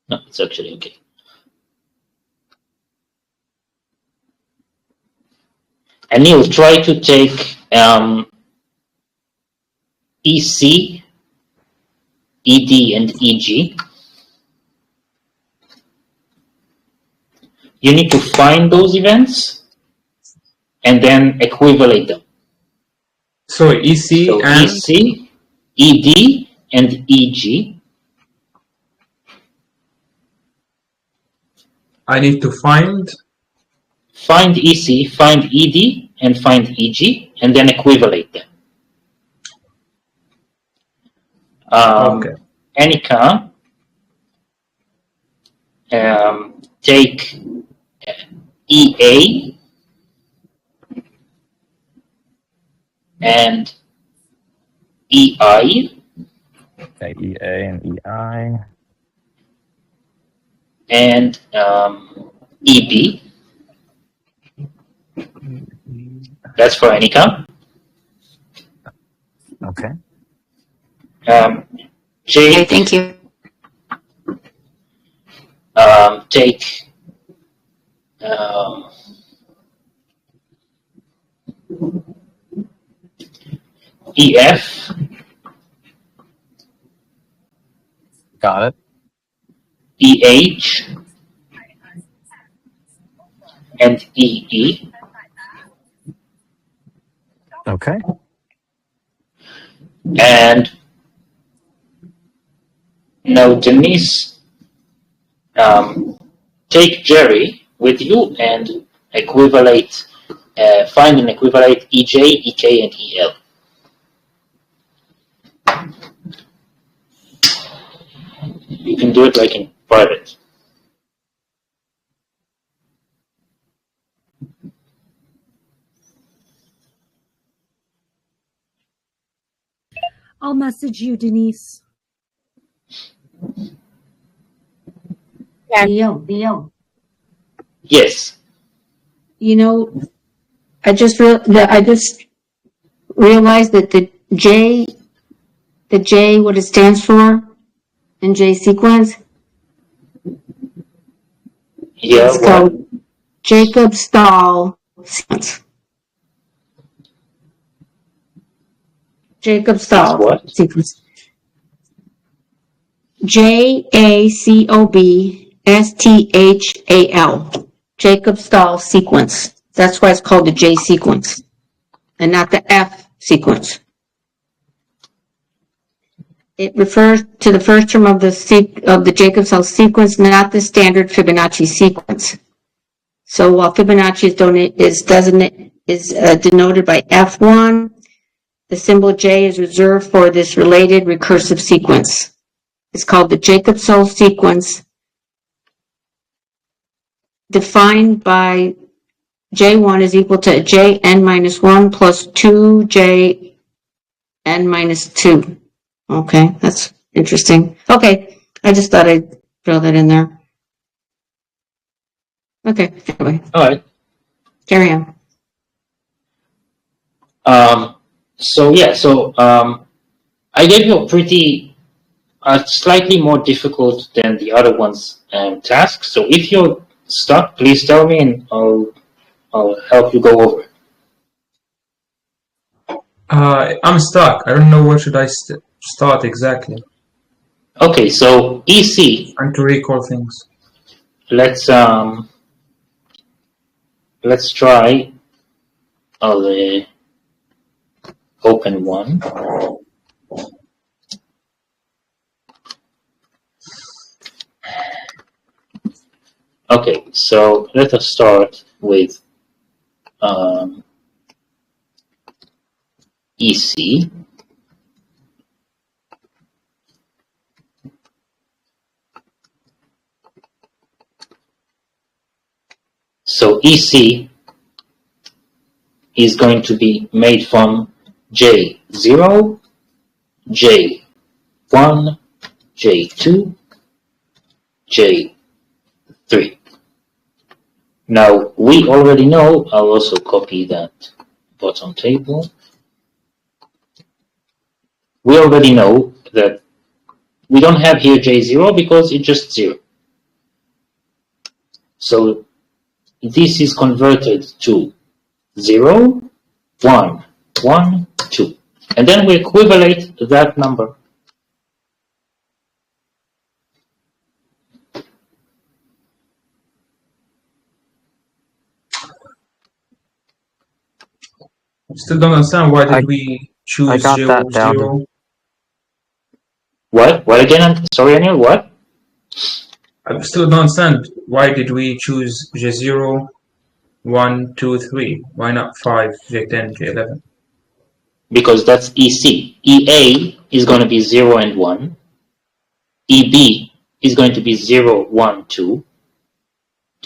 B: No, it's actually okay. And you'll try to take EC, ED, and EG. You need to find those events and then equivalate them.
E: So EC
B: So
E: and
B: EC, ED, and EG.
E: I need to find.
B: Find EC, find ED, and find EG, and then equivalate them.
E: Okay.
B: Anika, take EA and EI.
F: Okay, EA and EI.
B: And EB. That's for Anika.
F: Okay.
B: Jake,
D: Okay, thank you.
B: take EF
F: Got it.
B: EH and EE.
F: Okay.
B: And now Denise, take Jerry with you and equivalate, find and equivalate EJ, EK, and EL. You can do it like in private.
A: I'll message you, Denise.
G: Leo,
B: Yes.
G: you know, I just realized that the J, what it stands for in J sequence,
B: Yeah.
G: it's called Jacob Stahl sequence. Jacob Stahl
B: what?
G: sequence. JACOBSTHAL. Jacob Stahl sequence. That's why it's called the J sequence and not the F sequence. It refers to the first term of the Jacob Stahl sequence, not the standard Fibonacci sequence. So while Fibonacci is denoted by F1, the symbol J is reserved for this related recursive sequence. It's called the Jacob Stahl sequence, defined by J1 is equal to Jn minus 1 plus 2Jn minus 2. Okay, that's interesting. Okay, I just thought I'd throw that in there. Okay, anyway,
B: All right.
G: carry on.
B: I gave you a slightly more difficult than the other ones task. So if you're stuck, please tell me and I'll help you go over it.
E: I'm stuck. I don't know where should I start exactly.
B: Okay, so EC.
E: Trying to recall things.
B: Let's try the open one. Okay, so let us start with EC. So EC is going to be made from J0, J1, J2, J3. Now, we already know, I'll also copy that bottom table. We already know that we don't have here J0 because it's just 0. So this is converted to 0, 1, 1, 2. And then we equivalate that number.
E: Still don't understand why did we choose
F: I got
E: 0,
F: that down.
E: 0?
B: What? What again? Sorry, Anil, what?
E: I still don't understand. Why did we choose J0, 1, 2, 3? Why not 5, J10, J11?
B: Because that's EC. EA is going to be 0 and 1. EB is going to be 0, 1, 2.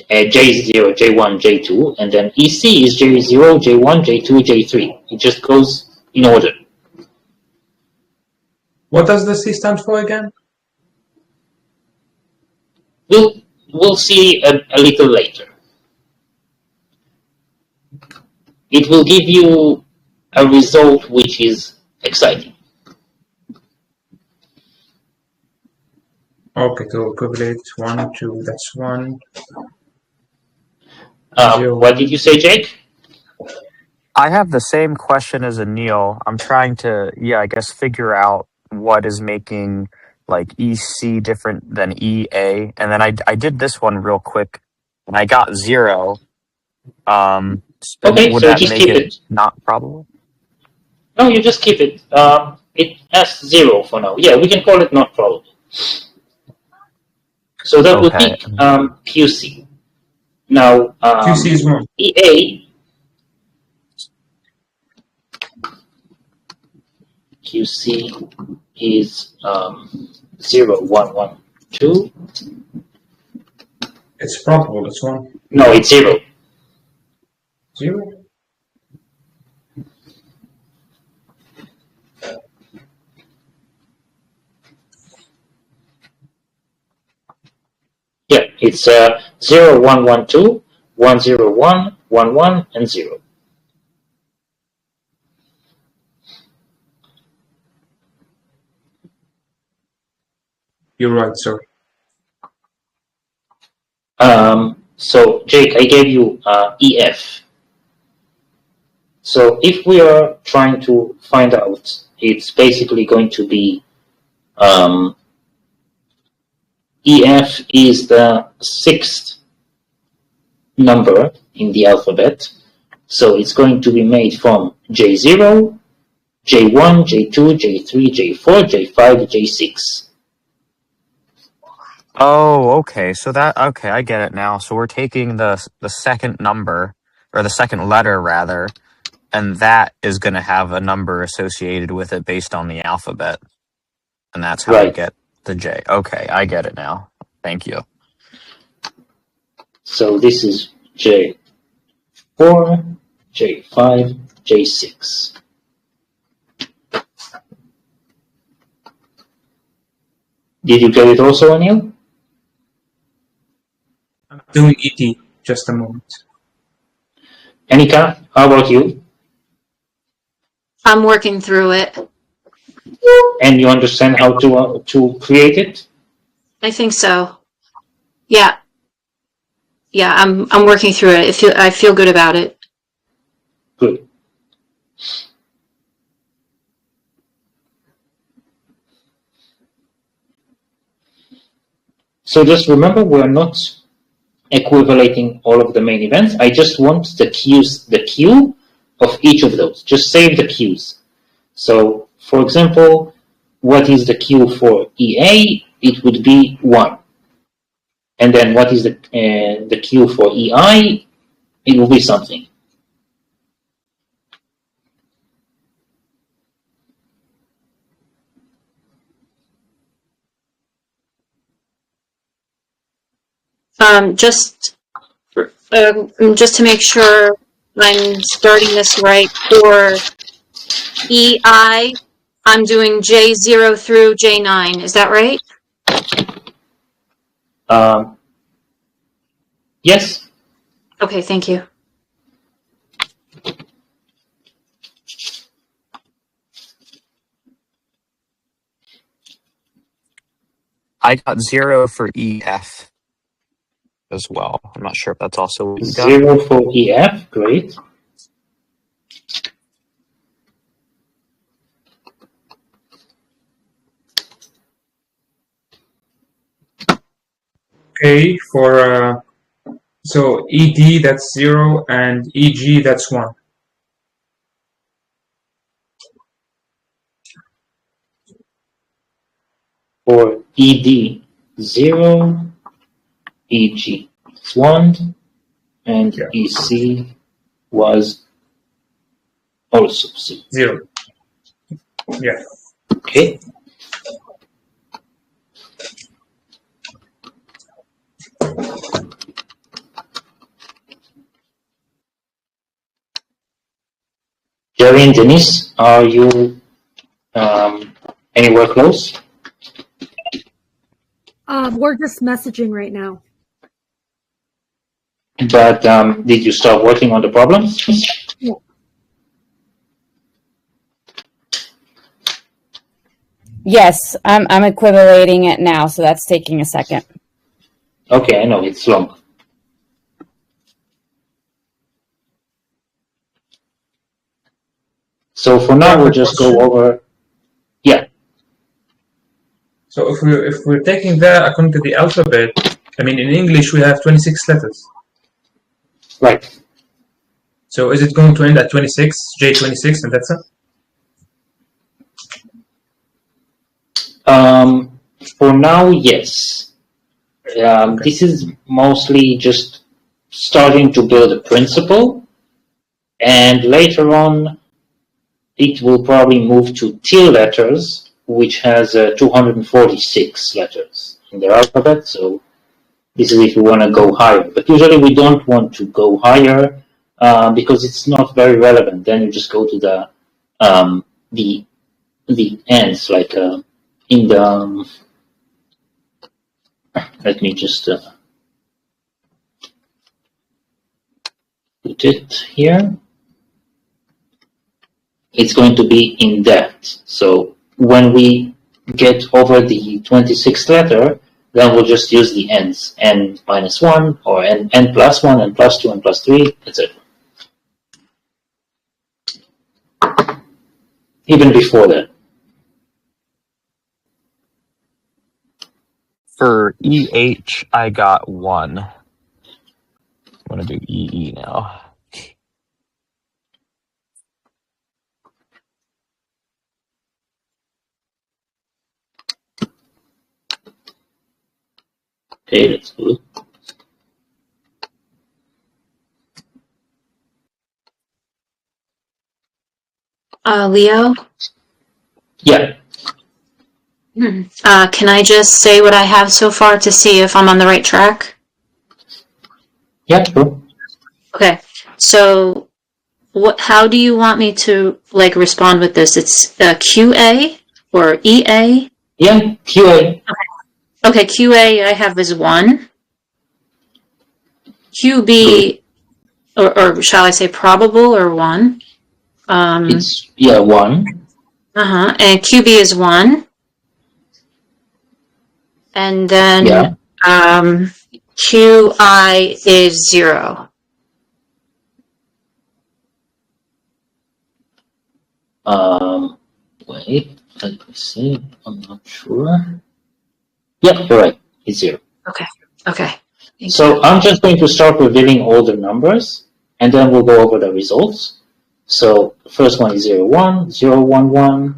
B: J0, J1, J2. And then EC is J0, J1, J2, J3. It just goes in order.
E: What does the C stand for again?
B: We'll see a little later. It will give you a result which is exciting.
E: Okay, to equivalent 1, 2, that's 1.
B: What did you say, Jake?
F: I have the same question as Anil. I'm trying to, I guess, figure out what is making like EC different than EA. And then I did this one real quick and I got 0.
B: Okay,
F: would
B: so
F: that
B: just
F: make
B: keep
F: it
B: it.
F: not probable?
B: No, you just keep it. It has 0 for now. Yeah, we can call it not probable. So that would
F: Okay.
B: be QC. Now,
E: QC is 1.
B: EA, QC is 0, 1, 1, 2.
E: It's probable, it's 1.
B: No, it's 0.
E: 0?
B: Yeah, it's 0, 1, 1, 2, 1, 0, 1, 1, 1, and 0.
E: You're right, sir.
B: So, Jake, I gave you EF. So if we are trying to find out, it's basically going to be EF is the 6th number in the alphabet. So it's going to be made from J0, J1, J2, J3, J4, J5, J6.
F: Oh, okay. So okay, I get it now. So we're taking the second number, or the second letter rather, and that is going to have a number associated with it based on the alphabet. And that's how we
B: Right.
F: get the J. Okay, I get it now. Thank you.
B: So this is J4, J5, J6. Did you get it also, Anil?
E: I'm doing ET, just a moment.
B: Anika, how about you?
D: I'm working through it.
B: And you understand how to create it?
D: I think so. Yeah. Yeah, I'm working through it. I feel good about it.
B: Good. So just remember, we're not equivalating all of the main events. I just want the Q of each of those. Just save the Qs. So, for example, what is the Q for EA? It would be 1. And then what is the Q for EI? It will be something.
D: Just to make sure I'm starting this right, for EI, I'm doing J0 through J9. Is that right?
B: Yes.
D: Okay, thank you.
F: I got 0 for EF as well. I'm not sure if that's also what you got.
B: 0 for EF. Great.
E: Okay, for so ED that's 0 and EG that's 1.
B: For ED, 0, EG is 1, and
E: Yeah.
B: EC was also 0.
E: 0. Yeah.
B: Okay. Jerry and Denise, are you anywhere close?
A: We're just messaging right now.
B: But did you start working on the problems?
A: Yeah.
C: Yes, I'm equivalating it now, so that's taking a second.
B: Okay, I know, it's long. So for now, we'll just go over. Yeah.
E: So if we're taking that according to the alphabet, I mean, in English we have 26 letters.
B: Right.
E: So is it going to end at 26, J26, and that's it?
B: For now, yes. This is mostly just starting to build a principle, and later on, it will probably move to T letters, which has 246 letters in the alphabet. So this is if we want to go higher. But usually we don't want to go higher because it's not very relevant. Then you just go to the ends, like in the. Let me just put it here. It's going to be in that. So when we get over the 26th letter, then we'll just use the ends, n minus 1, or n plus 1, n plus 2, n plus 3, etc. Even before that.
F: For EH, I got 1. I'm going to do EE now.
B: Okay, that's good.
D: Leo,
B: Yeah,
D: can I just say what I have so far to see if I'm on the right track?
B: yeah, sure.
D: Okay, so how do you want me to respond with this? It's QA or EA?
B: Yeah, QA.
D: Okay, QA I have as 1. QB, or shall I say probable, or 1?
B: It's, 1.
D: And QB is 1. And then
B: Yeah.
D: QI is 0.
B: Wait, let me see. I'm not sure. Yeah, you're right. It's 0.
D: Okay.
B: So I'm just going to start revealing all the numbers, and then we'll go over the results. So the first one is 0, 1, 0, 1, 1.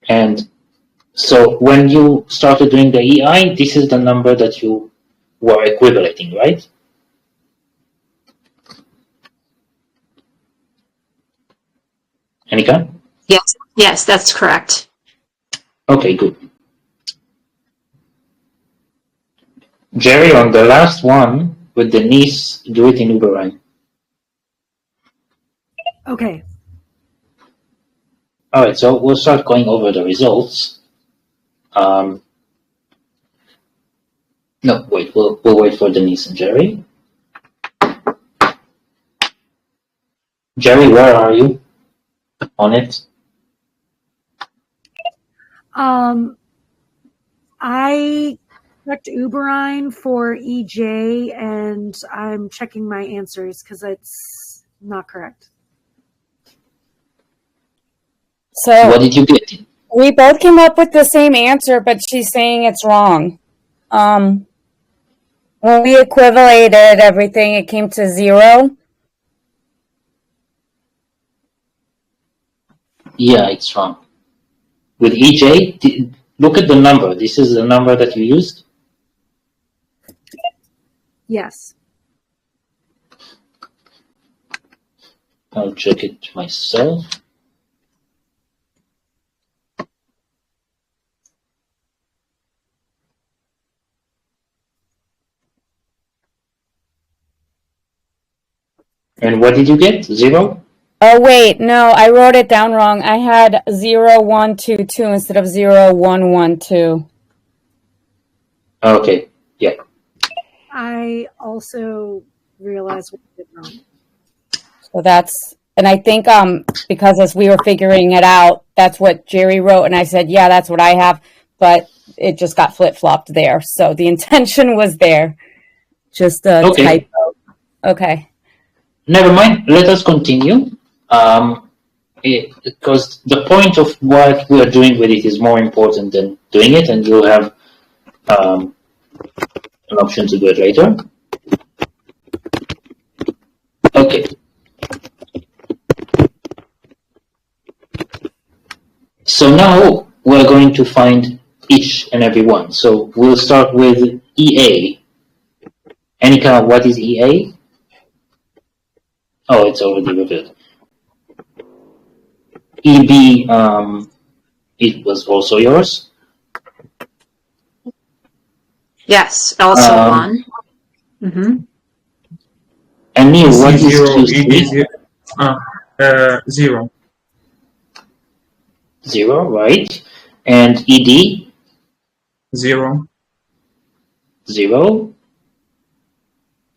B: And so when you started doing the EI, this is the number that you were equivalating, right? Anika?
D: Yes, that's correct.
B: Okay, good. Jerry, on the last one with Denise, do it in Uberine.
A: Okay.
B: All right, so we'll start going over the results. No, wait, we'll wait for Denise and Jerry. Jerry, where are you on it?
A: I checked Uberine for EJ, and I'm checking my answers because it's not correct.
C: So
B: What did you get?
C: we both came up with the same answer, but she's saying it's wrong. When we equivalated everything, it came to 0.
B: Yeah, it's wrong. With EJ, look at the number. This is the number that you used?
A: Yes.
B: I'll check it myself. And what did you get? 0?
C: Oh, wait, no, I wrote it down wrong. I had 0122 instead of 0112.
B: Okay, yeah.
A: I also realized what I did wrong.
C: So that's, and I think because as we were figuring it out, that's what Jerry wrote, and I said, yeah, that's what I have, but it just got flip-flopped there. So the intention was there, just a typo. Okay.
B: Never mind, let us continue. Because the point of what we are doing with it is more important than doing it, and you'll have an option to do it later. Okay. So now we're going to find each and every one. So we'll start with EA. Annika, what is EA? Oh, it's already revealed. EB, it was also yours?
D: Yes, also 1. Mm-hmm.
B: And Neil, what is
E: Q3? 0.
B: 0, right. And ED?
E: 0.
B: 0.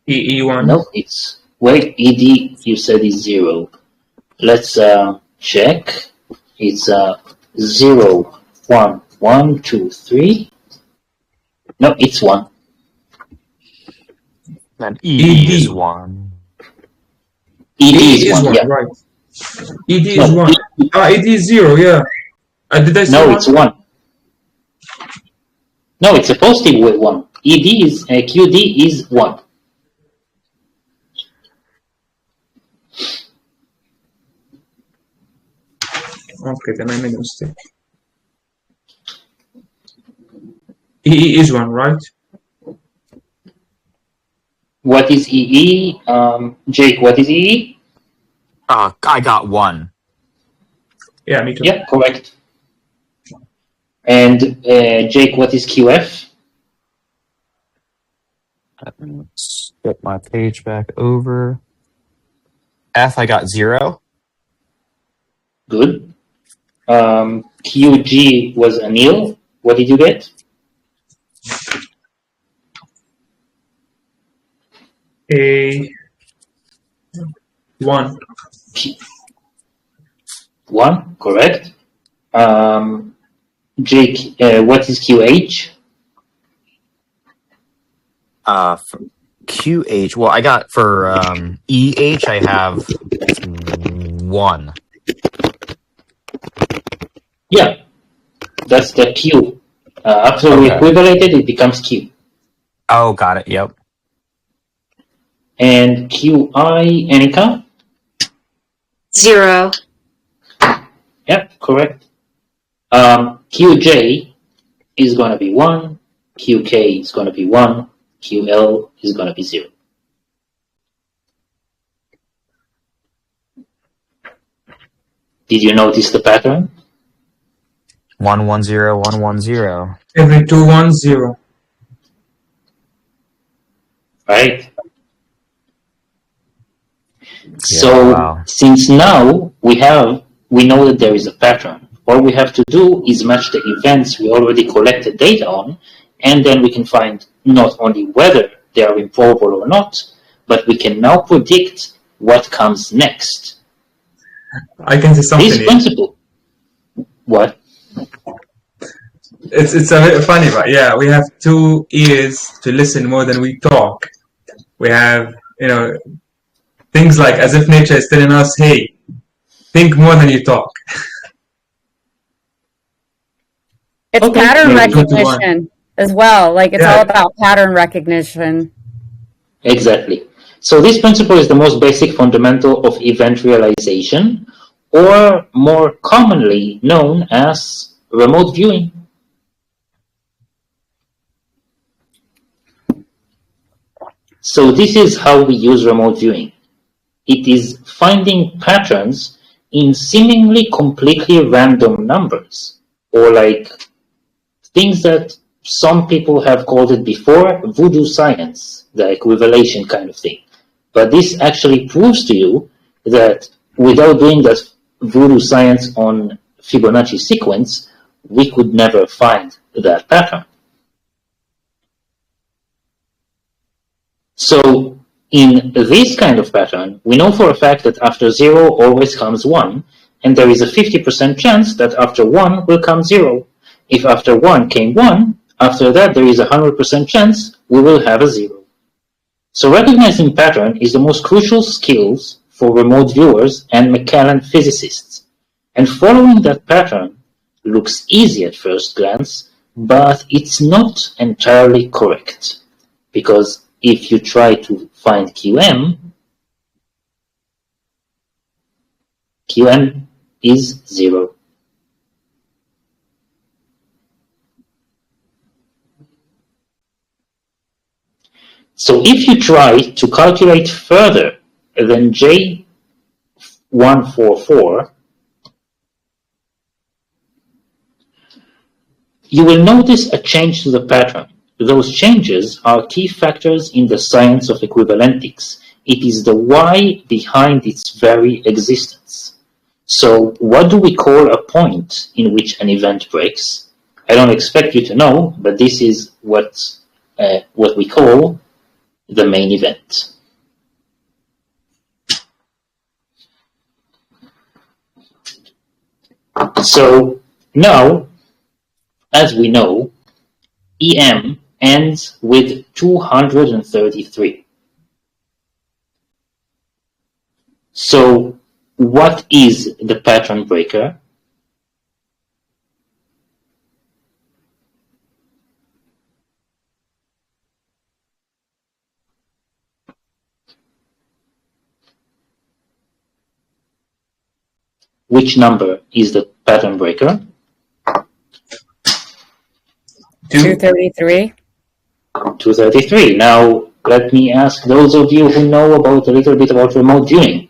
E: EE1.
B: No, it's... Wait, ED, you said is 0. Let's check. It's 0, 1, 1, 2, 3. No, it's 1.
F: And ED is 1.
B: ED is 1, yeah.
E: Right. ED is 1. ED is 0, yeah. Did I say
B: No,
E: 1?
B: it's 1. No, it's supposed to be 1. ED is, QD is 1.
E: Okay, then I made a mistake. EE is 1, right?
B: What is EE? Jake, what is EE?
F: I got 1.
E: Yeah, me too.
B: Yeah, correct. And Jake, what is QF?
F: Let's get my page back over. F, I got 0.
B: Good. QG was Anil. What did you get?
E: A 1.
B: 1, correct. Jake, what is QH?
F: For QH, well, I got for EH, I have 1.
B: Yeah, that's the Q. After we equivalated, it becomes Q.
F: Oh, got it, yep.
B: And QI, Annika?
D: 0.
B: Yeah, correct. QJ is going to be 1. QK is going to be 1. QL is going to be 0. Did you notice the pattern?
F: 1 1 0 1 1 0.
E: Every 2 1 0.
B: Right?
F: Yeah,
B: So
F: wow.
B: since now we know that there is a pattern, all we have to do is match the events we already collected data on, and then we can find not only whether they are improbable or not, but we can now predict what comes next.
E: I can say something
B: This
E: here.
B: principle. What?
E: It's a bit funny, but yeah, we have 2 ears to listen more than we talk. We have, things like as if nature is telling us, hey, think more than you talk.
C: It's
B: Okay.
C: pattern
E: Yeah, 2 to 1.
C: recognition as well. Like, it's all about pattern recognition.
B: Exactly. So this principle is the most basic fundamental of event realization, or more commonly known as remote viewing. So this is how we use remote viewing. It is finding patterns in seemingly completely random numbers, or like things that some people have called it before voodoo science, the equivalation kind of thing. But this actually proves to you that without doing that voodoo science on Fibonacci sequence, we could never find that pattern. So in this kind of pattern, we know for a fact that after 0 always comes 1, and there is a 50% chance that after 1 will come 0. If after 1 came 1, after that there is a 100% chance we will have a 0. So recognizing pattern is the most crucial skills for remote viewers and Macallan physicists. And following that pattern looks easy at first glance, but it's not entirely correct. Because if you try to find QM is 0. So if you try to calculate further than J144, you will notice a change to the pattern. Those changes are key factors in the science of equivalentics. It is the why behind its very existence. So what do we call a point in which an event breaks? I don't expect you to know, but this is what we call the main event. So now, as we know, EM ends with 233. So what is the pattern breaker? Which number is the pattern breaker?
C: 233.
B: 233. Now, let me ask those of you who know about a little bit about remote viewing.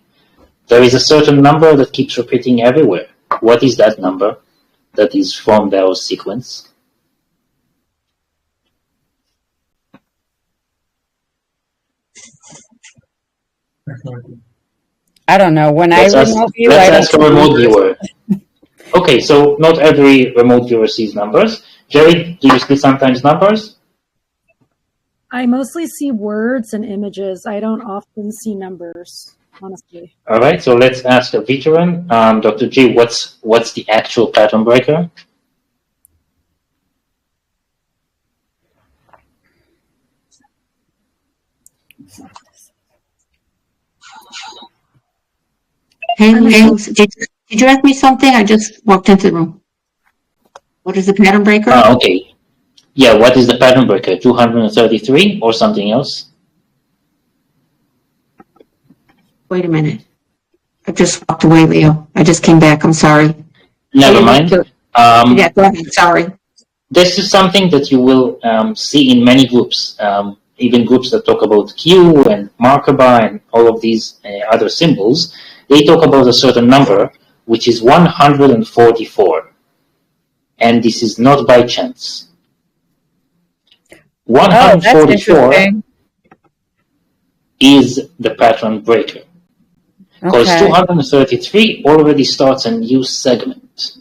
B: There is a certain number that keeps repeating everywhere. What is that number that is from our sequence?
C: I don't know. When
B: Let's
C: I
B: ask,
C: remote view,
B: let's
C: I
B: ask a
C: don't
B: remote viewer. Okay, so not every remote viewer sees numbers. Jerry, do you see sometimes numbers?
A: I mostly see words and images. I don't often see numbers, honestly.
B: All right, so let's ask a veteran. Dr. G, what's the actual pattern breaker?
G: Hey, did you ask me something? I just walked into the room. What is the pattern breaker?
B: Okay. Yeah, what is the pattern breaker? 233 or something else?
G: Wait a minute. I just walked away, Leo. I just came back. I'm sorry.
B: Never mind.
G: Yeah, go ahead. Sorry.
B: This is something that you will see in many groups, even groups that talk about Q and Markaba and all of these other symbols. They talk about a certain number, which is 144. And this is not by chance. 144 is the pattern breaker. Because 233 already starts a new segment.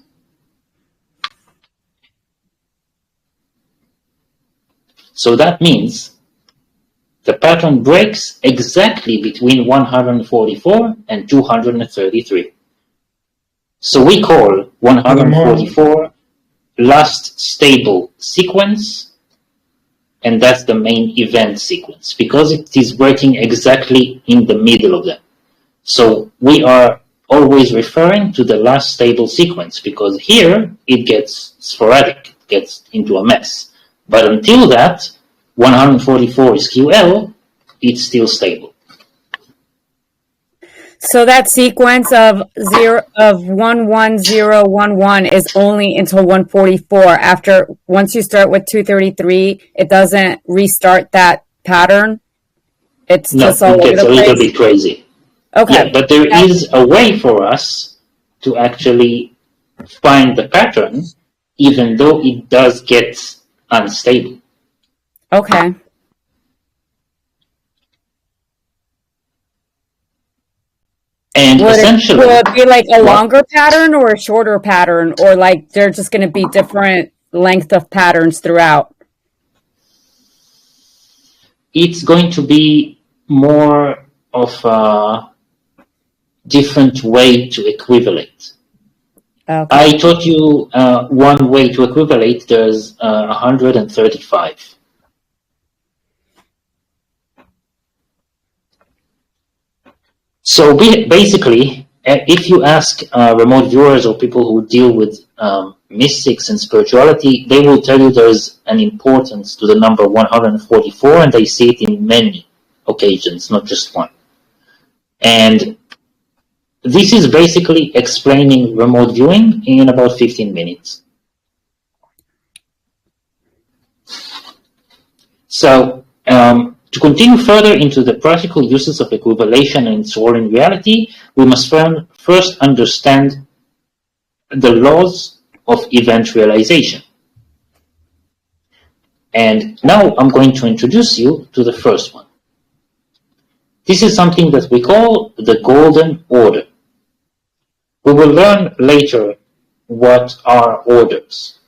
B: So that means the pattern breaks exactly between 144 and 233. So we call 144 last stable sequence, and that's the main event sequence, because it is breaking exactly in the middle of them. So we are always referring to the last stable sequence, because here it gets sporadic, it gets into a mess. But until that, 144 is QL, it's still stable.
C: So that sequence of 11011 is only until 144. Once you start with 233, it doesn't restart that pattern. It's
B: No,
C: just all
B: it
C: over
B: gets
C: the
B: a little
C: place?
B: bit crazy.
C: Okay.
B: Yeah, but there is a way for us to actually find the pattern, even though it does get unstable.
C: Okay.
B: And essentially,
C: will it be like a
B: what-
C: longer pattern or a shorter pattern, or like they're just going to be different length of patterns throughout?
B: it's going to be more of a different way to equivalent.
C: Okay.
B: I taught you one way to equivalate. There's 135. So basically, if you ask remote viewers or people who deal with mystics and spirituality, they will tell you there's an importance to the number 144, and they see it in many occasions, not just one. And this is basically explaining remote viewing in about 15 minutes. So, to continue further into the practical uses of equivalation and its role in reality, we must first understand the laws of event realization. And now I'm going to introduce you to the first one. This is something that we call the golden order. We will learn later what are orders.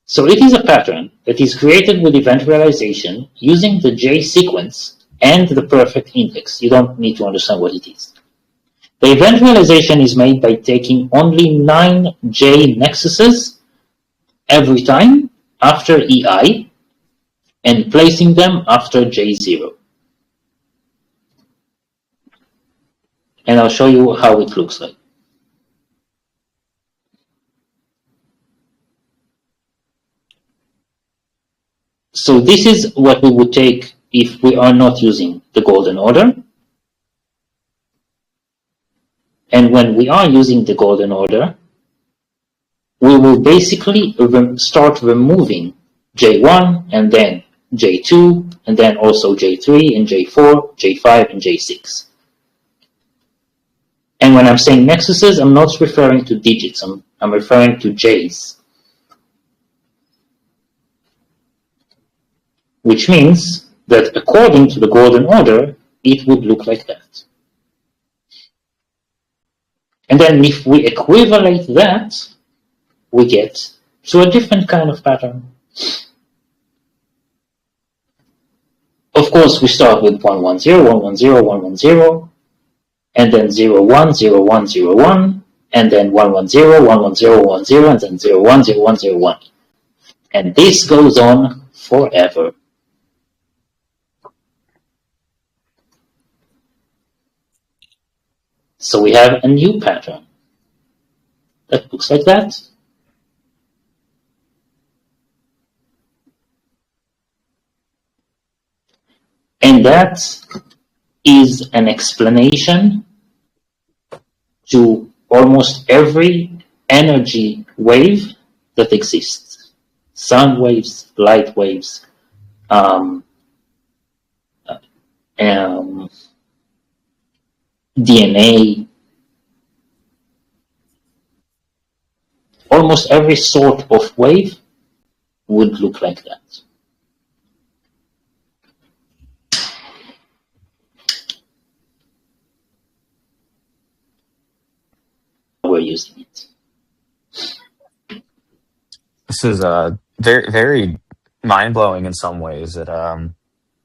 B: So it is a pattern that is created with event realization using the J sequence and the perfect index. You don't need to understand what it is. The event realization is made by taking only 9 J nexuses every time after EI and placing them after J0. And I'll show you how it looks like. So this is what we would take if we are not using the golden order. And when we are using the golden order, we will basically start removing J1 and then J2 and then also J3 and J4, J5 and J6. And when I'm saying nexuses, I'm not referring to digits, I'm referring to J's. Which means that according to the golden order, it would look like that. And then if we equivalate that, we get to a different kind of pattern. Of course, we start with 110, 110, 110, and then 01, 01, 01, and then 110, 110, 110, and then 01, 01, 01. And this goes on forever. So we have a new pattern that looks like that. And that is an explanation to almost every energy wave that exists. Sound waves, light waves, DNA, almost every sort of wave would look like that. We're using it.
F: This is very, very mind-blowing in some ways. It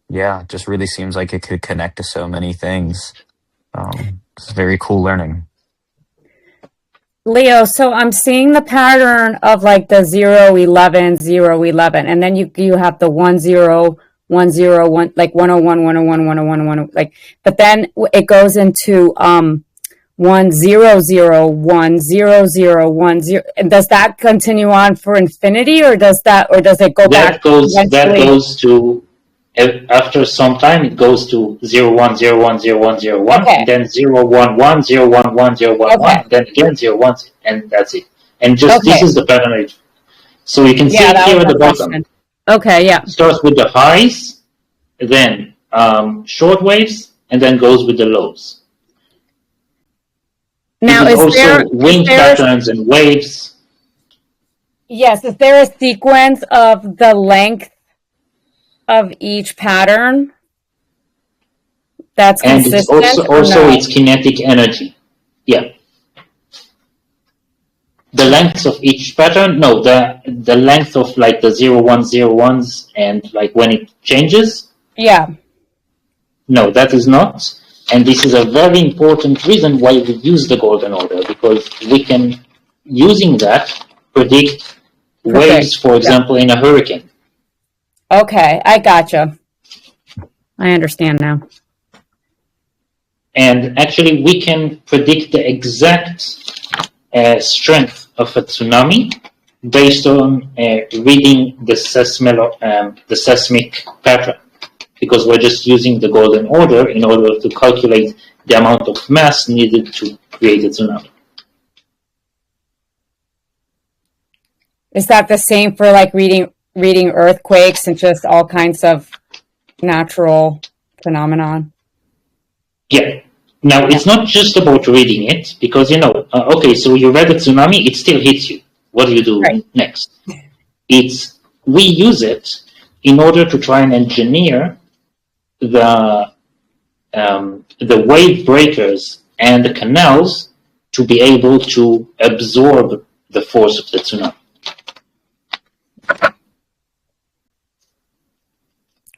F: yeah, just really seems like it could connect to so many things. It's very cool learning.
C: Leo, so I'm seeing the pattern of like the 0, 11, 0, 11, and then you have the 1, 0, 1, 0, 1, like 101, 101, 101, 101, like, but then it goes into 1, 0, 0, 1, 0, 0, 1, 0. And does that continue on for infinity, or does it go back?
B: That goes to, after some time, it goes to 0, 1, 0, 1, 0, 1, 0, 1,
C: Okay.
B: and then 0, 1, 1, 0, 1, 1, 0, 1, 1,
C: Okay.
B: then again 0, 1, and that's it. And just
C: Okay.
B: this is the pattern. So you can see
C: Yeah,
B: it
C: that
B: here
C: was
B: at the
C: my
B: bottom.
C: question. Okay, yeah.
B: It starts with the highs, then short waves, and then goes with the lows.
C: Now,
B: it is
C: is
B: also
C: there
B: wind patterns and waves.
C: Yes, is there a sequence of the length of each pattern that's
B: And it's
C: consistent
B: also
C: no?
B: its kinetic energy. Yeah. The length of each pattern, no, the length of like the 0101s and like when it changes.
C: Yeah.
B: No, that is not. And this is a very important reason why we use the golden order, because we can, using that, predict waves, for example, in a hurricane.
C: Okay, I gotcha. I understand now.
B: And actually, we can predict the exact strength of a tsunami based on reading the seismic pattern, because we're just using the golden order in order to calculate the amount of mass needed to create a tsunami.
C: Is that the same for like reading earthquakes and just all kinds of natural phenomenon?
B: Yeah. Now, it's not just about reading it, because, okay, so you read a tsunami, it still hits you. What do you do next? We use it in order to try and engineer the wave breakers and the canals to be able to absorb the force of the tsunami.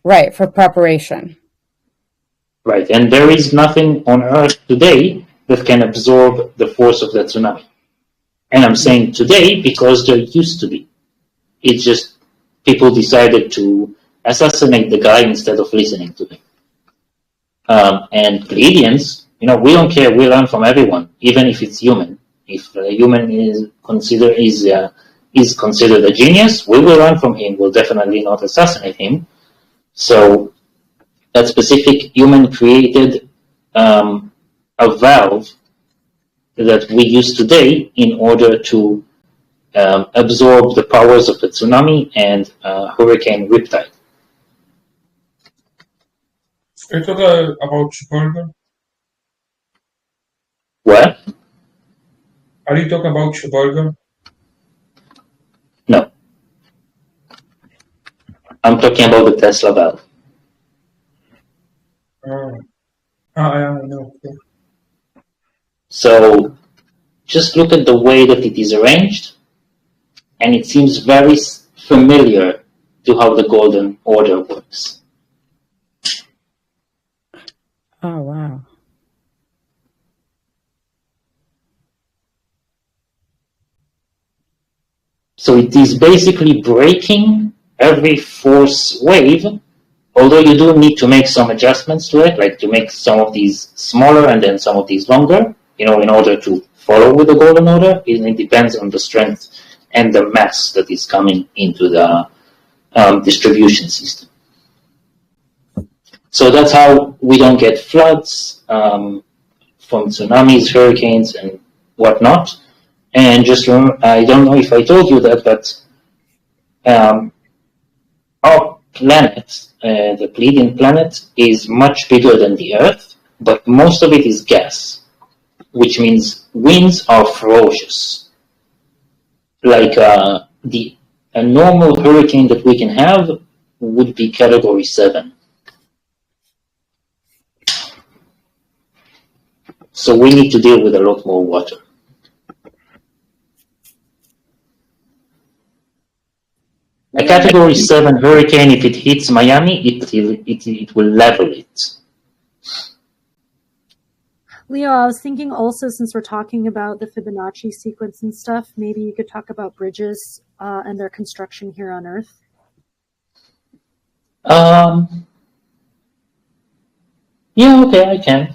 C: Right, for preparation.
B: Right, and there is nothing on Earth today that can absorb the force of the tsunami. And I'm saying today because there used to be. It's just people decided to assassinate the guy instead of listening to him. And Pleiadeans, we don't care. We learn from everyone, even if it's human. If a human is considered a genius, we will learn from him. We'll definitely not assassinate him. So that specific human created a valve that we use today in order to absorb the powers of a tsunami and hurricane riptide.
E: Are you talking about Shuburger?
B: What?
E: Are you talking about Shuburger?
B: No. I'm talking about the Tesla valve.
E: I know. Yeah.
B: So just look at the way that it is arranged, and it seems very familiar to how the golden order works.
C: Oh, wow.
B: So it is basically breaking every force wave, although you do need to make some adjustments to it, like to make some of these smaller and then some of these longer, in order to follow with the golden order. It depends on the strength and the mass that is coming into the distribution system. So that's how we don't get floods from tsunamis, hurricanes, and whatnot. And just remember, I don't know if I told you that, but our planet, the Pleiadian planet, is much bigger than the Earth, but most of it is gas, which means winds are ferocious. Like a normal hurricane that we can have would be Category 7. So we need to deal with a lot more water. A Category 7 hurricane, if it hits Miami, it will level it.
A: Leo, I was thinking also, since we're talking about the Fibonacci sequence and stuff, maybe you could talk about bridges and their construction here on Earth.
B: Yeah, okay, I can.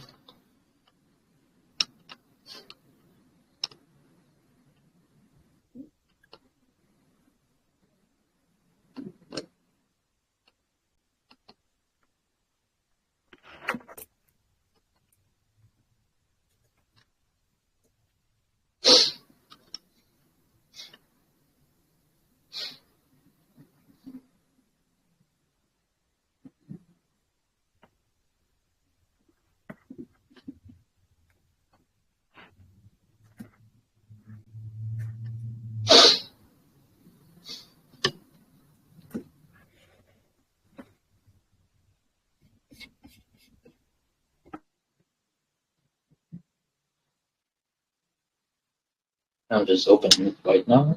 B: I'm just opening it right now.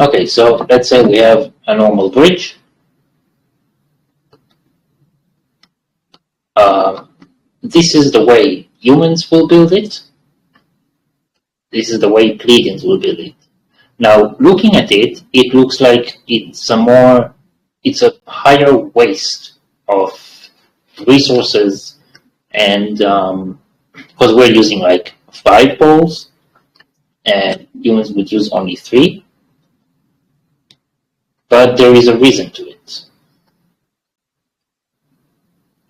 B: Okay, so let's say we have a normal bridge. This is the way humans will build it. This is the way Pleiadeans will build it. Now, looking at it, it looks like it's a higher waste of resources, and because we're using like 5 poles, and humans would use only 3. But there is a reason to it.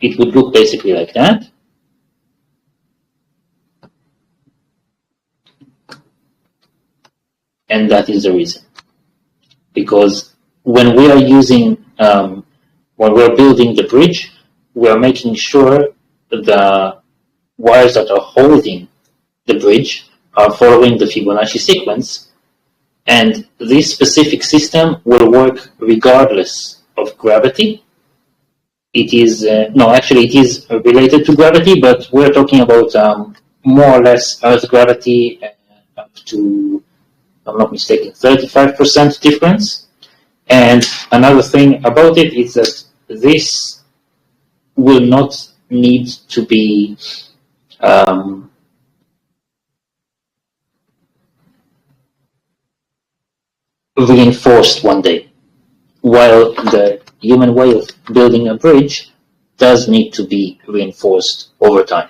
B: It would look basically like that. And that is the reason. Because when we are when we're building the bridge, we are making sure the wires that are holding the bridge are following the Fibonacci sequence. And this specific system will work regardless of gravity. It is, no, actually it is related to gravity, but we're talking about more or less Earth gravity up to, if I'm not mistaken, 35% difference. And another thing about it is that this will not need to be reinforced one day, while the human way of building a bridge does need to be reinforced over time,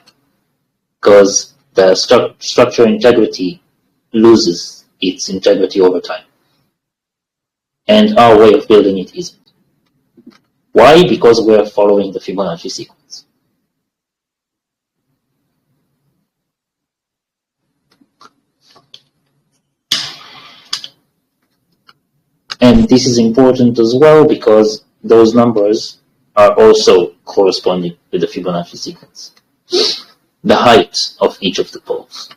B: because the structure integrity loses its integrity over time. And our way of building it isn't. Why? Because we're following the Fibonacci sequence. And this is important as well because those numbers are also corresponding with the Fibonacci sequence. The height of each of the poles.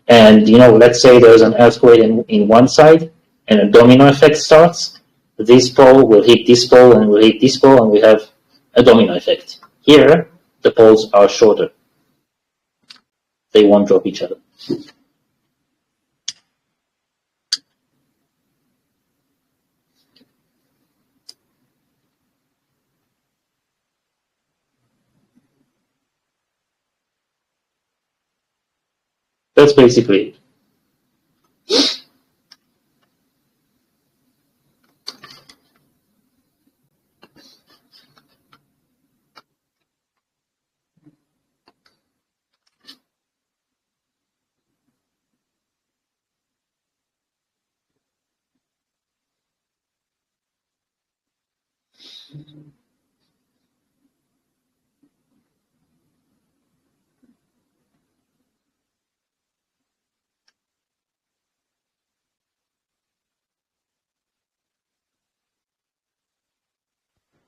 B: And let's say there's an earthquake in one side and a domino effect starts. This pole will hit this pole and will hit this pole, and we have a domino effect. Here, the poles are shorter. They won't drop each other. That's basically it.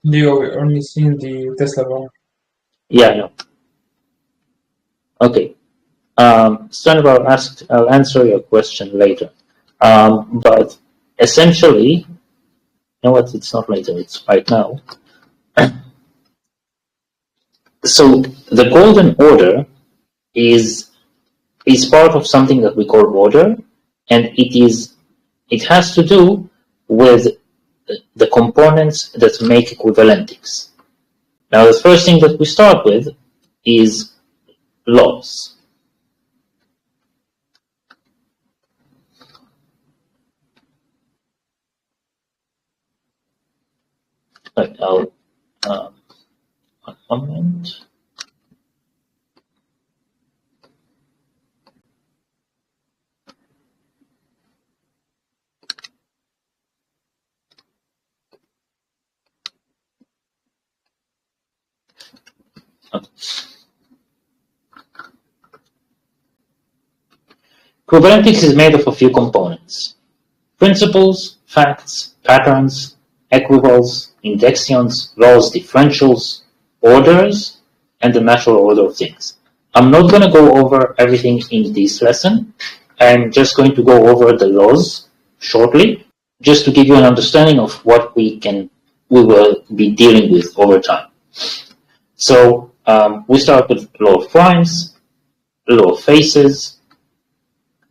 E: Leo, we only seen the Tesla bar.
B: Yeah, I know. Okay. Stanislav asked, I'll answer your question later. But essentially, you know what? It's not later, it's right now. So the golden order is part of something that we call order, and it has to do with the components that make equivalentics. Now, the first thing that we start with is laws. Right, I'll one moment. Equivalentics is made of a few components: principles, facts, patterns, equivals, indexions, laws, differentials, orders, and the natural order of things. I'm not going to go over everything in this lesson. I'm just going to go over the laws shortly, just to give you an understanding of what we will be dealing with over time. So we start with law of primes, law of faces,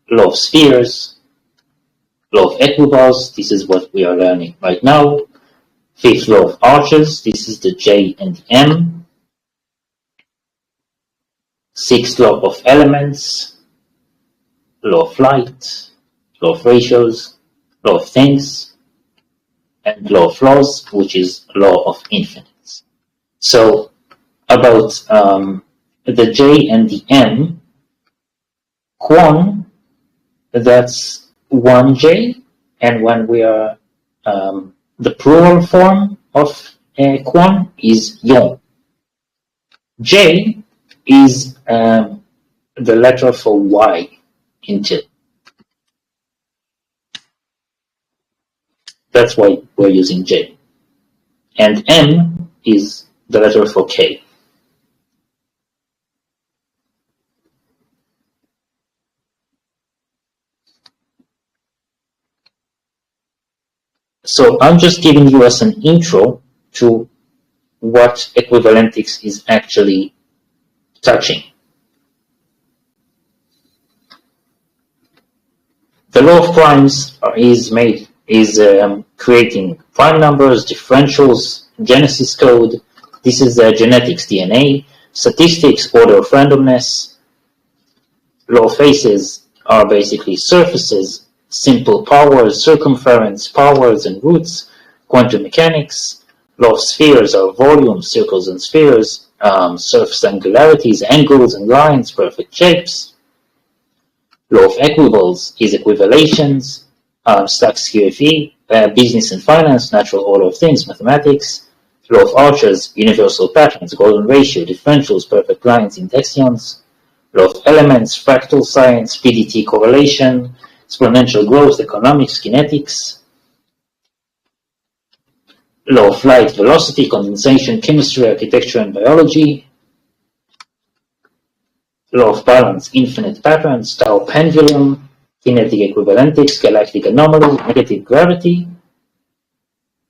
B: law of spheres, law of equivals. This is what we are learning right now. Fifth law of arches. This is the J and the M. Sixth law of elements, law of light, law of ratios, law of things, and law of laws, which is law of infinites. So about the J and the M, quon, that's 1J, and when we are the plural form of quon is yon. J is the letter for Y in till. That's why we're using J. And M is the letter for K. So I'm just giving you as an intro to what equivalentics is actually touching. The law of primes is creating prime numbers, differentials, Genesis code. This is genetics, DNA, statistics, order of randomness. Law of faces are basically surfaces, simple powers, circumference, powers, and roots, quantum mechanics. Law of spheres are volumes, circles, and spheres, surface angularities, angles and lines, perfect shapes. Law of equivals is equivalations, stacks QFE, business and finance, natural order of things, mathematics. Law of arches, universal patterns, golden ratio, differentials, perfect lines, indexions. Law of elements, fractal science, PDT correlation, exponential growth, economics, kinetics. Law of light, velocity, condensation, chemistry, architecture, and biology. Law of balance, infinite patterns, tau pendulum, kinetic equivalentics, galactic anomaly, negative gravity,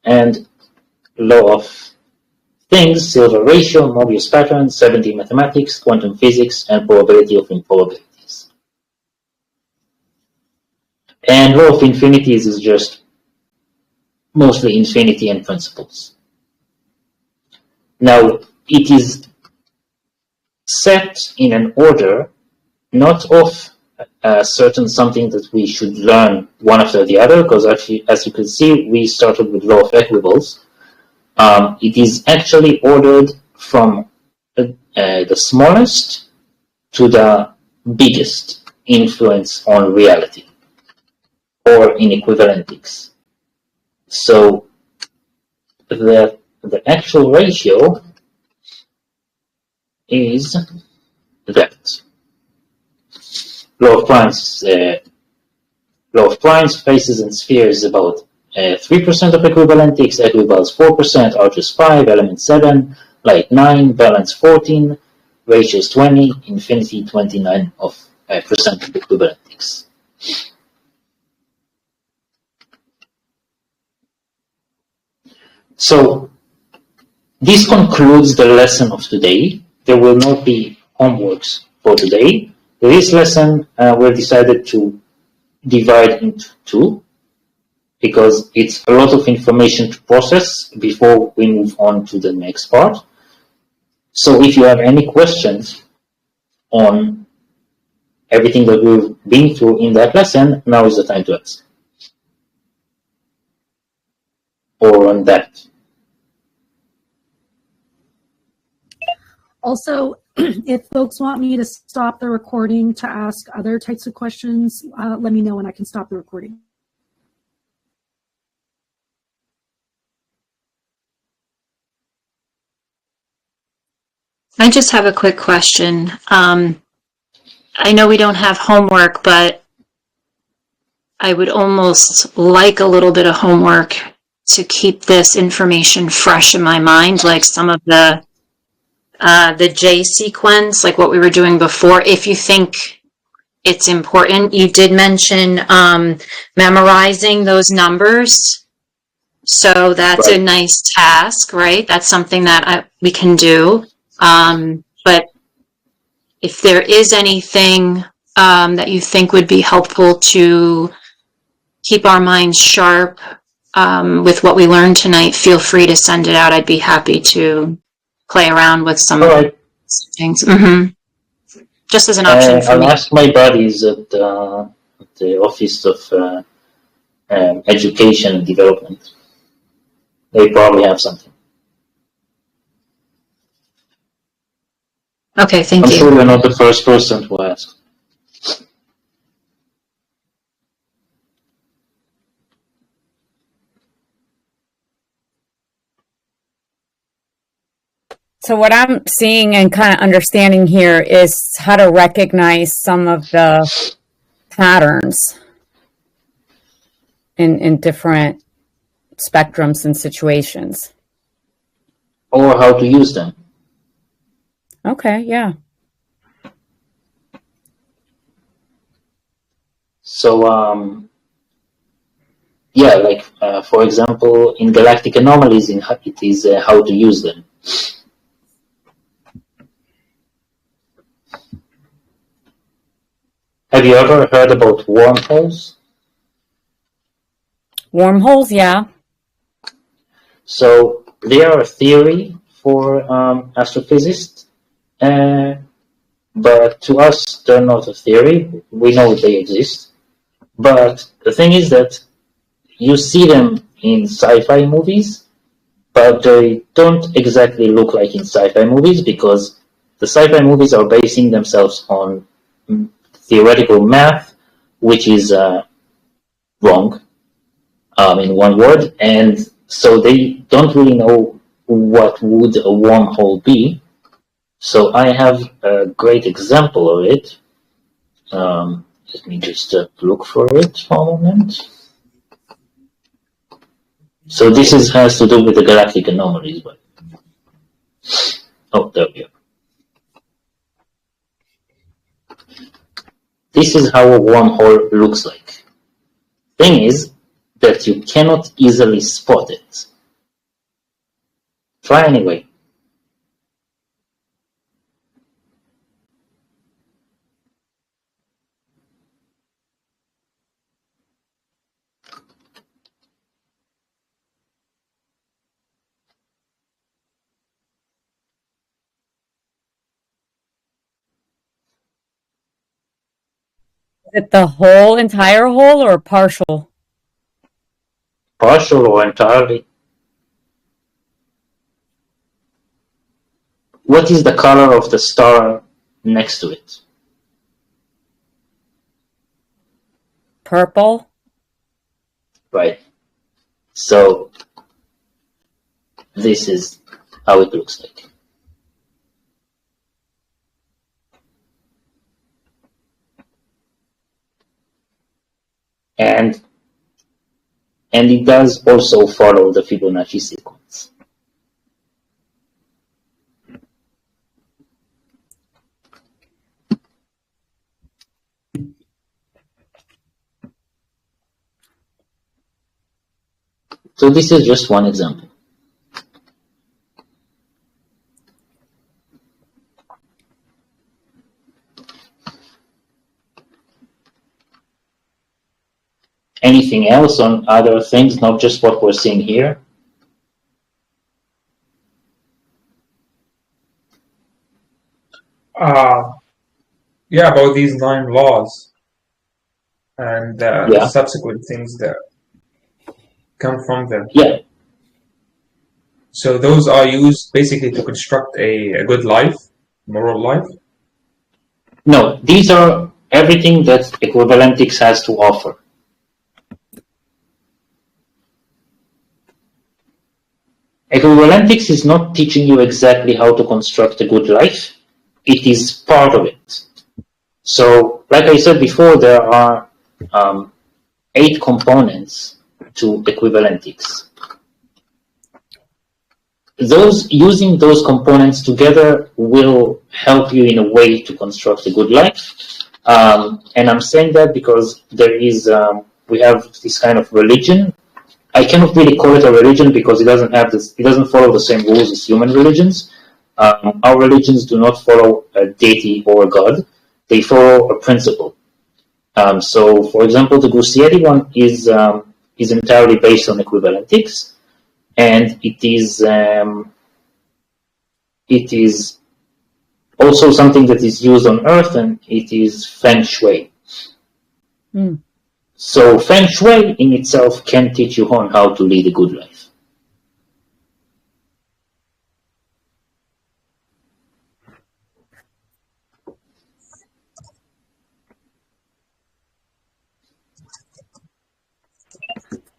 B: and law of things, silver ratio, Mobius patterns, 7D mathematics, quantum physics, and probability of improbabilities. And law of infinities is just mostly infinity and principles. Now, it is set in an order, not of a certain something that we should learn one after the other, because actually, as you can see, we started with law of equivals. It is actually ordered from the smallest to the biggest influence on reality, or in equivalentics. So the actual ratio is that. Law of primes, faces, and spheres is about 3% of equivalentics, equivals 4%, arches 5, element 7, light 9, balance 14, ratios 20, infinity 29% of equivalentics. So this concludes the lesson of today. There will not be homeworks for today. This lesson we've decided to divide into two, because it's a lot of information to process before we move on to the next part. So if you have any questions on everything that we've been through in that lesson, now is the time to ask. Or on that.
A: Also, if folks want me to stop the recording to ask other types of questions, let me know and I can stop the recording.
D: I just have a quick question. I know we don't have homework, but I would almost like a little bit of homework to keep this information fresh in my mind, like some of the J sequence, like what we were doing before. If you think it's important, you did mention memorizing those numbers. So that's a nice task, right? That's something that we can do. But if there is anything that you think would be helpful to keep our minds sharp with what we learned tonight, feel free to send it out. I'd be happy to play around with some of the things. Just as an option for me.
B: I'll ask my buddies at the Office of Education and Development. They probably have something.
D: Okay, thank you.
B: I'm sure you're not the first person to ask.
C: So what I'm seeing and kind of understanding here is how to recognize some of the patterns in different spectrums and situations.
B: Or how to use them.
C: Okay, yeah.
B: So, yeah, like, for example, in galactic anomalies, it is how to use them. Have you ever heard about wormholes?
C: Wormholes, yeah.
B: So they are a theory for astrophysicists, but to us they're not a theory. We know they exist. But the thing is that you see them in sci-fi movies, but they don't exactly look like in sci-fi movies because the sci-fi movies are basing themselves on theoretical math, which is wrong, in one word, and so they don't really know what would a wormhole be. So I have a great example of it. Let me just look for it for a moment. So this has to do with the galactic anomalies, but oh, there we go. This is how a wormhole looks like. Thing is that you cannot easily spot it. Try anyway.
C: Is it the whole entire hole or partial?
B: Partial or entirely. What is the color of the star next to it?
C: Purple?
B: Right. So this is how it looks like. And it does also follow the Fibonacci sequence. So this is just one example. Anything else on other things, not just what we're seeing here?
E: Yeah, about these 9 laws and subsequent things that come from them.
B: Yeah.
E: So those are used basically to construct a good life, moral life?
B: No, these are everything that Equivalentics has to offer. Equivalentics is not teaching you exactly how to construct a good life. It is part of it. So, like I said before, there are 8 components to Equivalentics. Using those components together will help you in a way to construct a good life. And I'm saying that because there is, we have this kind of religion. I cannot really call it a religion because it doesn't follow the same rules as human religions. Our religions do not follow a deity or a god. They follow a principle. So, for example, the Gusieri one is entirely based on Equivalentics, and it is also something that is used on Earth, and it is Feng Shui.
C: Mm.
B: So Feng Shui in itself can teach you on how to lead a good life.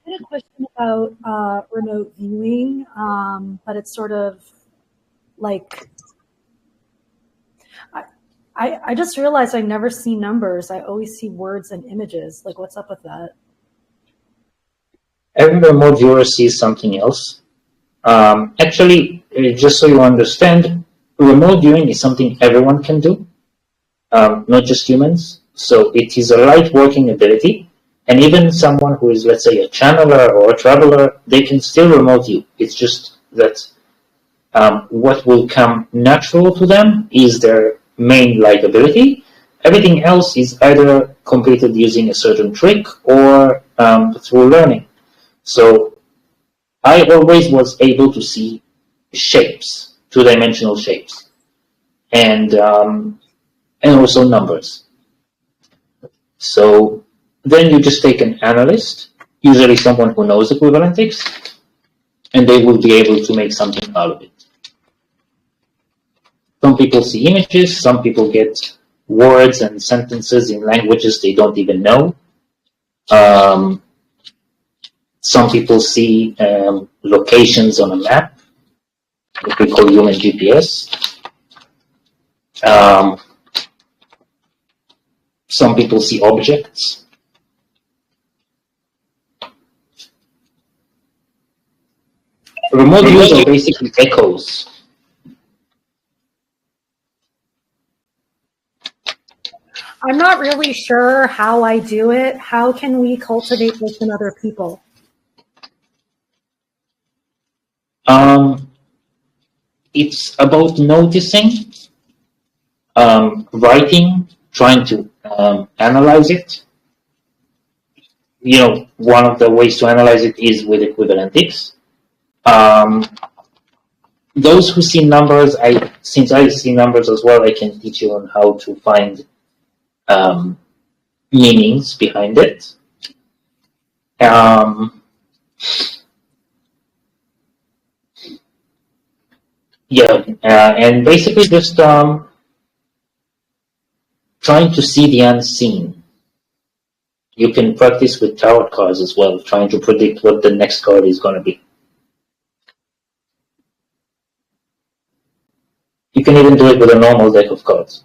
A: I had a question about remote viewing, but it's sort of like, I just realized I never see numbers. I always see words and images. Like, what's up with that?
B: Every remote viewer sees something else. Actually, just so you understand, remote viewing is something everyone can do, not just humans. So it is a light working ability. And even someone who is, let's say, a channeler or a traveler, they can still remote view. It's just that what will come natural to them is their main light ability. Everything else is either completed using a certain trick or through learning. So I always was able to see shapes, two-dimensional shapes, and also numbers. So then you just take an analyst, usually someone who knows Equivalentics, and they will be able to make something out of it. Some people see images, some people get words and sentences in languages they don't even know. Some people see locations on a map, what we call human GPS. Some people see objects. Remote views are basically echoes.
A: I'm not really sure how I do it. How can we cultivate this in other people?
B: It's about noticing, writing, trying to analyze it. You know, one of the ways to analyze it is with Equivalentics. Those who see numbers, since I see numbers as well, I can teach you on how to find meanings behind it. And basically just trying to see the unseen. You can practice with tarot cards as well, trying to predict what the next card is going to be. You can even do it with a normal deck of cards.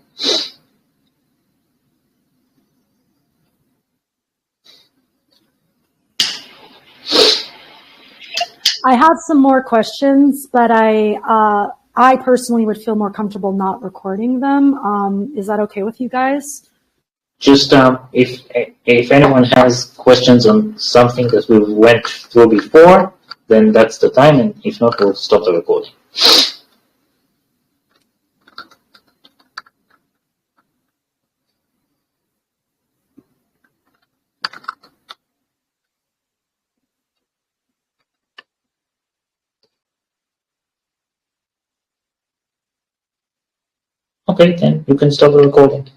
A: I have some more questions, but I personally would feel more comfortable not recording them. Is that okay with you guys?
B: Just if anyone has questions on something that we went through before, then that's the time, and if not, we'll stop the recording. Okay, then you can stop the recording.